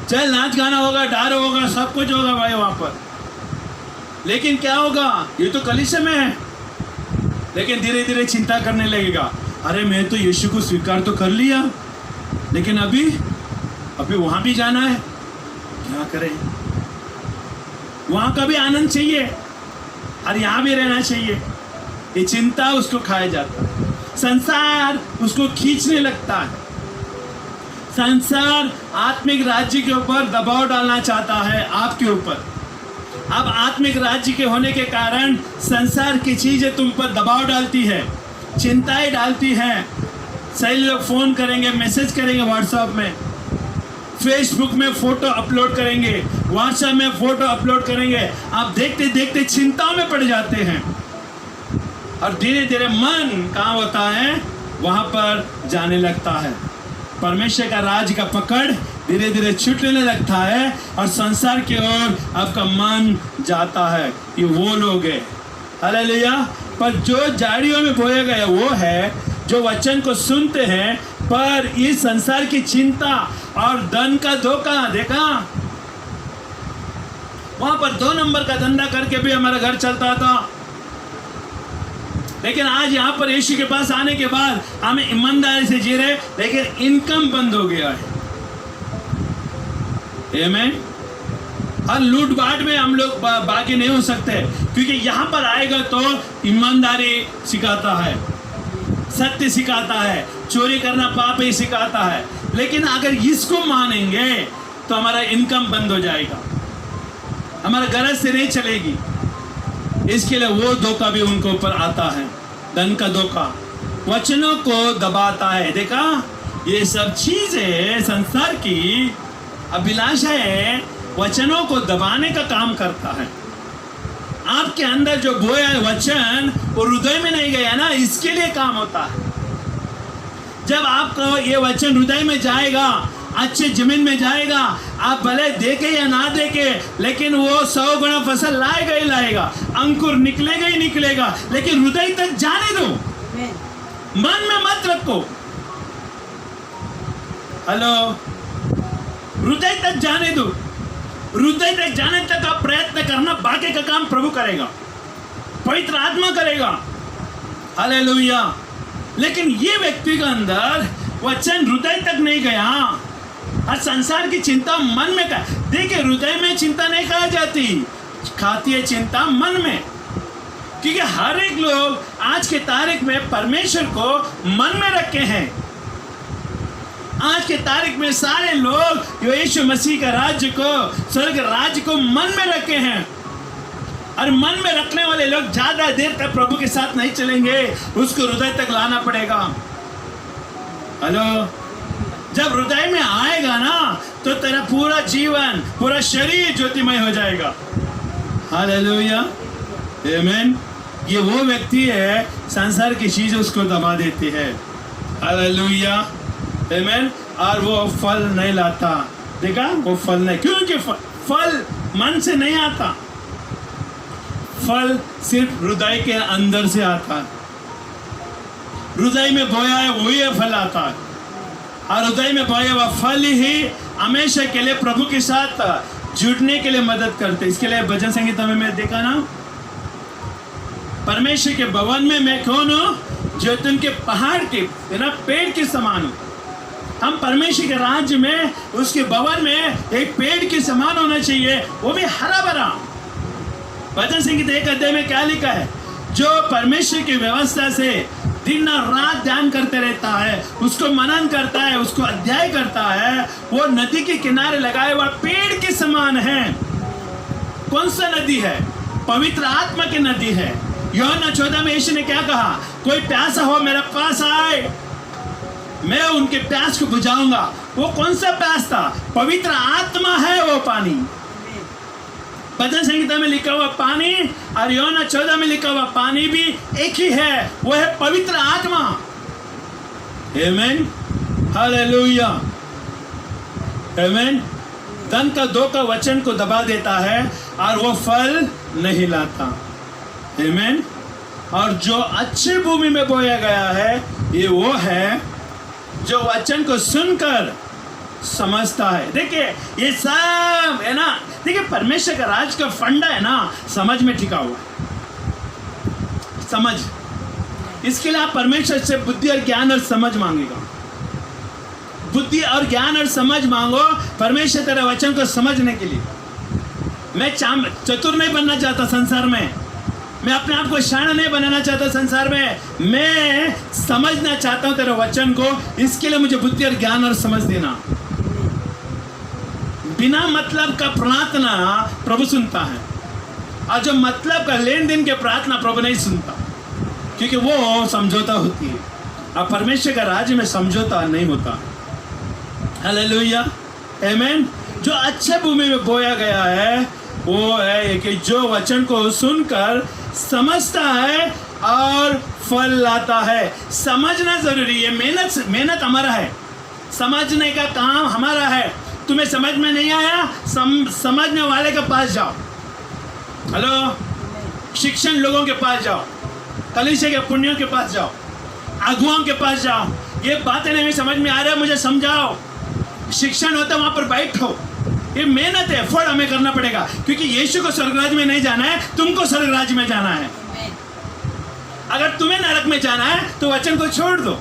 चल नाच गाना होगा, डार होगा, सब कुछ होगा भाई वहां पर। लेकिन क्या होगा, ये तो कलीसिया में है, लेकिन धीरे धीरे चिंता करने लगेगा, अरे मैं तो यीशु को स्वीकार तो कर लिया, लेकिन अभी वहां भी जाना है, क्या करें, वहां का भी आनंद चाहिए और यहाँ भी रहना चाहिए। ये चिंता उसको खाया जाता है, संसार उसको खींचने लगता है। संसार आत्मिक राज्य के ऊपर दबाव डालना चाहता है आपके ऊपर। अब आत्मिक राज्य के होने के कारण संसार की चीजें तुम पर दबाव डालती है, चिंताएं डालती है। सही लोग फोन करेंगे, मैसेज करेंगे व्हाट्सएप में, फेसबुक में फोटो अपलोड करेंगे, व्हाट्सएप में फोटो अपलोड करेंगे। आप देखते देखते चिंताओं में पड़ जाते हैं और धीरे धीरे मन कहाँ होता है, वहां पर जाने लगता है। परमेश्वर का राज का पकड़ धीरे धीरे छूटने लगता है और संसार की ओर आपका मन जाता है। ये वो लोग हैं, हालेलुया। पर जो झाड़ियों में बोया गया वो है जो वचन को सुनते हैं पर इस संसार की चिंता और धन का धोखा, देखा वहां पर 2 नंबर का धंधा करके भी हमारा घर चलता था, लेकिन आज यहाँ पर यीशु के पास आने के बाद हमें ईमानदारी से जी रहे, लेकिन इनकम बंद हो गया है। आमीन। और लूट बाट में हम लोग बाकी नहीं हो सकते, क्योंकि यहाँ पर आएगा तो ईमानदारी सिखाता है, सत्य सिखाता है, चोरी करना पाप ही सिखाता है। लेकिन अगर इसको मानेंगे तो हमारा इनकम बंद हो जाएगा, हमारा गरज से नहीं चलेगी। इसके लिए वो धोखा भी उनके ऊपर आता है, धन का धोखा, वचनों को दबाता है। देखा, ये सब चीजें संसार की अभिलाषा है, वचनों को दबाने का काम करता है। आपके अंदर जो बोया है वचन वो हृदय में नहीं गया ना, इसके लिए काम होता है। जब आपको ये वचन हृदय में जाएगा, अच्छे जमीन में जाएगा, आप भले देखे या ना देखे, लेकिन वो 100 गुना फसल लाएगा ही लाएगा, अंकुर निकलेगा ही निकलेगा। लेकिन हृदय तक जाने दो, मन में मत रखो। हेलो, हृदय तक जाने दो। हृदय तक जाने तक आप प्रयत्न करना, बाकी का काम प्रभु करेगा, पवित्र आत्मा करेगा, हालेलुया। लेकिन ये व्यक्ति का अंदर वचन हृदय तक नहीं गया और संसार की चिंता मन में का। देखिए, हृदय में चिंता नहीं कहा जाती, खाती है चिंता मन में, क्योंकि हर एक लोग आज के तारीख में परमेश्वर को मन में रखे हैं। आज के तारीख में सारे लोग यीशु मसीह का राज्य को, स्वर्ग राज्य को मन में रखे हैं। और मन में रखने वाले लोग ज्यादा देर तक प्रभु के साथ नहीं चलेंगे, उसको हृदय तक लाना पड़ेगा। हेलो, जब हृदय में आएगा ना तो तेरा पूरा जीवन, पूरा शरीर ज्योतिमय हो जाएगा। हालेलुया, आमीन। ये वो व्यक्ति है, संसार की चीज उसको दबा देती है। हालेलुया, आमीन। और वो फल नहीं लाता। देखा, वो फल नहीं, क्योंकि फल मन से नहीं आता, फल सिर्फ हृदय के अंदर से आता है। हृदय में बोया है वही फल आता है, और हृदय में बोया हुआ फल ही हमेशा के लिए प्रभु के साथ जुड़ने के लिए मदद करते। इसके लिए भजन संगीता में मैं देखा ना, परमेश्वर के भवन में मैं कौन हूं? जो तुमके पहाड़ के ना पेड़ के समान हूं। हम परमेश्वर के राज्य में, उसके भवन में एक पेड़ के समान होना चाहिए, वो भी हरा भरा। भजन संगीता 1 अध्याय में क्या लिखा है? जो परमेश्वर की व्यवस्था से दिन और रात ध्यान करते रहता है, उसको मनन करता है, उसको अध्याय करता है, वो नदी के किनारे लगाए हुआ पेड़ के समान है। कौन सा नदी है? पवित्र आत्मा की नदी है। यूहन्ना 14 में यीशु ने क्या कहा? कोई प्यासा हो मेरे पास आए, मैं उनके प्यास को बुझाऊंगा। वो कौन सा प्यास था? पवित्र आत्मा है वो पानी। भजन संगीता में लिखा हुआ पानी और यूहन्ना 14 में लिखा हुआ पानी भी एक ही है, वो है पवित्र आत्मा। आमीन, हालेलुया, आमीन। धन का दो का वचन को दबा देता है और वो फल नहीं लाता। आमीन। और जो अच्छी भूमि में बोया गया है, ये वो है जो वचन को सुनकर समझता है। देखिए, ये सब है ना, देखिए परमेश्वर का राज का फंडा है ना, समझ में टिका हुआ है। समझ, इसके लिए आप परमेश्वर से बुद्धि और ज्ञान और समझ मांगेगा। बुद्धि और ज्ञान और समझ मांगो परमेश्वर तेरे वचन को समझने के लिए। मैं चतुर नहीं बनना चाहता संसार में, मैं अपने आप को शान नहीं बनाना चाहता संसार में, मैं समझना चाहता हूं तेरे वचन को। इसके लिए मुझे बुद्धि और ज्ञान और समझ देना। बिना मतलब का प्रार्थना प्रभु सुनता है, और जो मतलब का लेन देन के प्रार्थना प्रभु नहीं सुनता, क्योंकि वो समझौता होती है। और परमेश्वर का राज्य में समझौता नहीं होता। हालेलुया, आमीन। जो अच्छे भूमि में बोया गया है वो है कि जो वचन को सुनकर समझता है और फल लाता है। समझना जरूरी है, मेहनत हमारा है, समझने का काम हमारा है। तुम्हें समझ में नहीं आया, समझने वाले के पास जाओ। हेलो, शिक्षण लोगों के पास जाओ, कलीसिया के पुण्यों के पास जाओ, अगुवाओं के पास जाओ। ये बातें नहीं समझ में आ रहा है, मुझे समझाओ। शिक्षण होता है, वहां पर बैठो। ये मेहनत है, फल हमें करना पड़ेगा, क्योंकि यीशु को स्वर्गराज में नहीं जाना है, तुमको स्वर्गराज में जाना है। अगर तुम्हें नरक में जाना है तो वचन को छोड़ दो,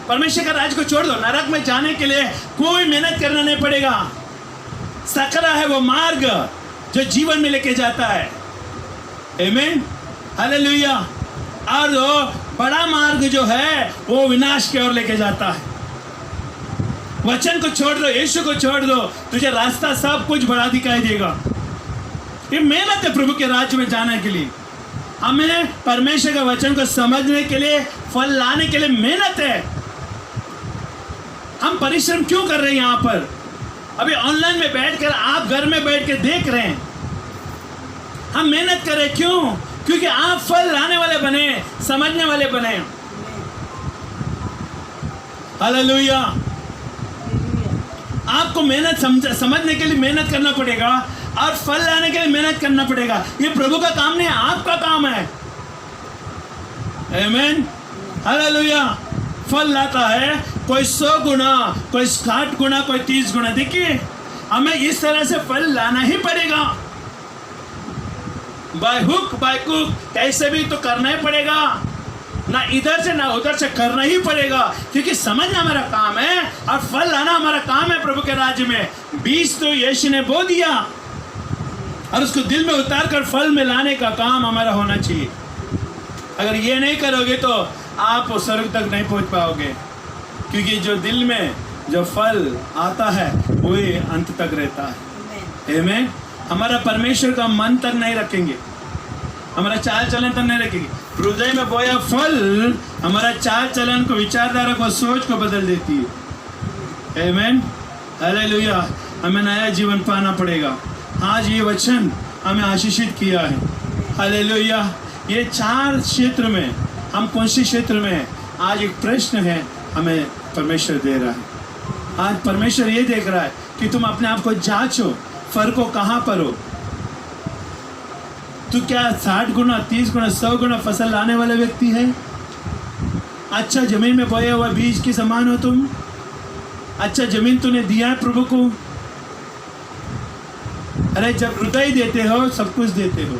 परमेश्वर का राज को छोड़ दो। नरक में जाने के लिए कोई मेहनत करना नहीं पड़ेगा। सकरा है वो मार्ग जो जीवन में लेके जाता है। आमीन, हालेलुया। और वो बड़ा मार्ग जो है वो विनाश की ओर लेके जाता है। वचन को छोड़ दो, यीशु को छोड़ दो, तुझे रास्ता सब कुछ बड़ा दिखाई देगा। ये मेहनत है प्रभु के राज्य में जाने के लिए। हमें परमेश्वर का वचन को समझने के लिए, फल लाने के लिए मेहनत है। हम परिश्रम क्यों कर रहे हैं? यहाँ पर अभी ऑनलाइन में बैठकर आप घर में बैठ के देख रहे हैं, हम मेहनत कर रहे हैं। क्यों? क्योंकि आप फल लाने वाले बने, समझने वाले बने। हालेलुया। आपको मेहनत समझने के लिए मेहनत करना पड़ेगा, और फल लाने के लिए मेहनत करना पड़ेगा। ये प्रभु का काम नहीं है, आपका काम है। आमीन, हालेलुया। फल लाता है कोई 100 गुना, कोई 60 गुना, कोई 30 गुना। देखिए, हमें इस तरह से फल लाना ही पड़ेगा, बाय हुक बाय कुक, कैसे भी तो करना ही पड़ेगा। ना इधर से ना उधर से करना ही पड़ेगा, क्योंकि समझना हमारा काम है और फल लाना हमारा काम है प्रभु के राज्य में। बीज तो यीशु ने बो दिया, और उसको दिल में उतार कर फल में लाने का काम हमारा होना चाहिए। अगर ये नहीं करोगे तो आप स्वर्ग तक नहीं पहुंच पाओगे, क्योंकि जो दिल में जो फल आता है वही अंत तक रहता है। आमीन। हमारा परमेश्वर का मन तक नहीं रखेंगे, हमारा चाल चलन तक नहीं रखेंगे। हृदय में बोया फल हमारा चाल चलन को, विचारधारा को, सोच को बदल देती है। आमीन, हालेलुया। हमें नया जीवन पाना पड़ेगा। आज ये वचन हमें आशीषित किया है। हालेलुया। ये 4 क्षेत्र में हम कौन से क्षेत्र में हैं? आज एक प्रश्न है हमें परमेश्वर दे रहा है। आज परमेश्वर ये देख रहा है कि तुम अपने आप को जांचो, फर्क हो कहाँ पर हो। तू क्या 60 गुना, 30 गुना, 100 गुना फसल लाने वाला व्यक्ति है? अच्छा जमीन में बोया हुआ बीज के समान हो तुम? अच्छा जमीन तूने दिया है प्रभु को? अरे जब हृदय देते हो सब कुछ देते हो,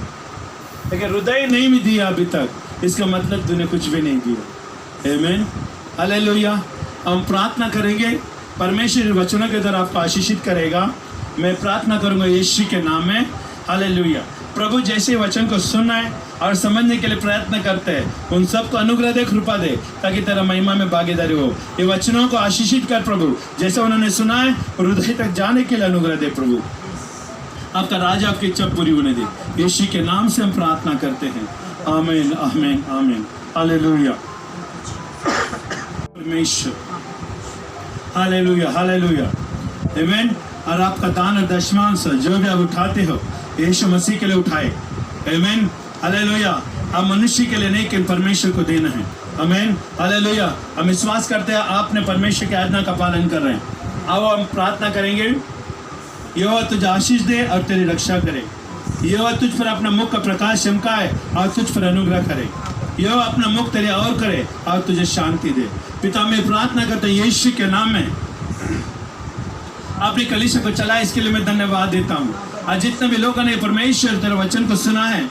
लेकिन हृदय नहीं भी दिया अभी तक, इसका मतलब तूने कुछ भी नहीं दिया। आमीन, हालेलुया। हम प्रार्थना करेंगे, परमेश्वर वचनों के द्वारा आपको आशीषित करेगा। मैं प्रार्थना करूंगा यीशु के नाम में। हालेलुया। प्रभु जैसे वचन को सुनना है और समझने के लिए प्रयत्न करते हैं, उन सबको अनुग्रह दे, कृपा दे, ताकि तेरा महिमा में भागीदारी हो। ये वचनों को आशीषित कर प्रभु, जैसे उन्होंने सुना है हृदय तक जाने के लिए अनुग्रह दे प्रभु। आपका राजा आपकी इच्छा पूरी होने दे। यीशु के नाम से हम प्रार्थना करते हैं। आमीन, आमीन, आमीन। हालेलुया। परमेश्वर, हालेलुया, हालेलुया, आमीन। और आपका दान और दशमांश जो भी आप उठाते हो यीशु मसीह के लिए उठाए। आमीन, हालेलुया। आप मनुष्य के लिए नहीं कि परमेश्वर को देना है। आमीन, हालेलुया। हम विश्वास करते हैं आपने परमेश्वर की आज्ञा का पालन कर रहे हैं। आओ हम प्रार्थना करेंगे। यहोवा तुझे आशीष दे और तेरी रक्षा करे। यहोवा तुझ पर अपना मुख का प्रकाश चमकाए और तुझ पर अनुग्रह करे। यहोवा अपना मुख तेरे और करे और तुझे शांति दे। पिता मैं प्रार्थना करता हूँ यीशु के नाम में, अपनी कलीसिया को चलाए, इसके लिए मैं धन्यवाद देता हूँ। आज जितने भी लोगों ने परमेश्वर तेरे वचन को सुना है,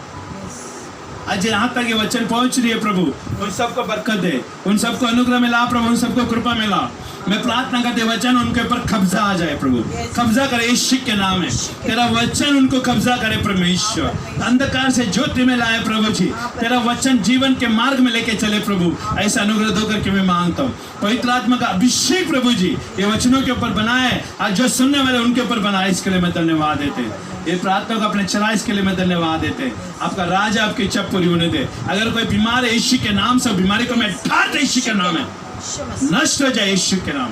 आज यहाँ तक ये वचन पहुँच रही है प्रभु, उन सबको बरकत दे, उन सबको अनुग्रह मिला प्रभु, उन सबको कृपा मिला। मैं प्रार्थना करते वचन उनके ऊपर कब्जा आ जाए प्रभु, कब्जा करे यीशु के नाम में। तेरा वचन उनको कब्जा करे परमेश्वर, अंधकार से ज्योति में लाए प्रभु जी। तेरा वचन जीवन के मार्ग में लेके चले प्रभु, ऐसा अनुग्रह दो करके मैं मांगता हूँ। पवित्र आत्मा का अभिषेक प्रभु जी ये वचनों के ऊपर बनाए, आज जो सुनने वाले उनके ऊपर बनाए, इसके लिए मैं धन्यवाद देते हैं। ये प्रार्थना को अपने चला, इसके लिए मैं धन्यवाद देते हैं। आपका राजा आपकी इच्छा पूरी होने दे। अगर कोई बीमार है यीशु के नाम से, बीमारी को मैं ठाट यीशु के नाम है नष्ट हो जाए यीशु के नाम,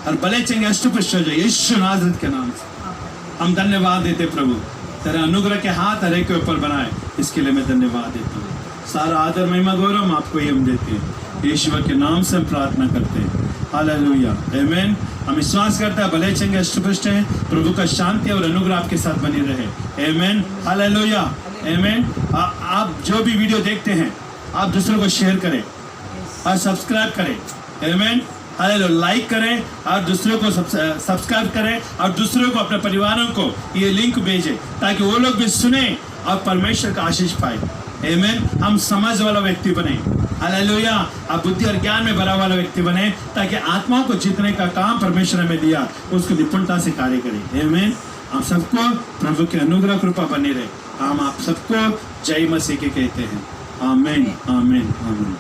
और भले चंगे अष्टपुष्ट हो जाए यीशु नाज़रेत के नाम से। हम धन्यवाद देते प्रभु, तेरा अनुग्रह के हाथ हर एक के ऊपर बनाए, इसके लिए मैं धन्यवाद देता हूँ। सारा आदर महिमा गौरव आपको ही हम देते हैं। यीशु के नाम से हम प्रार्थना करते हैं। हालेलुया, आमीन। हम विश्वास करते हैं भले चंगे अष्टपुष्ट हैं, प्रभु का शांति और अनुग्रह आपके साथ बनी रहे। आमीन, हालेलुया, आमीन। आप जो भी वीडियो देखते हैं आप दूसरों को शेयर करें और सब्सक्राइब करें। आमीन, हालेलुया। लाइक करें और दूसरों को सब्सक्राइब करें और दूसरों को, अपने परिवारों को ये लिंक भेजें, ताकि वो लोग भी सुने और परमेश्वर का आशीष पाए। आमीन। हम समझ वाला व्यक्ति बने। हालेलुया। आप बुद्धि और ज्ञान में भरा वाला व्यक्ति बने, ताकि आत्माओं को जीतने का काम परमेश्वर ने दिया उसको निपुणता से कार्य करें। आमीन। हम सबको प्रभु के अनुग्रह कृपा बनी रहे। हम आप सबको जय मसीह के कहते हैं। आमीन, आमीन, आमीन।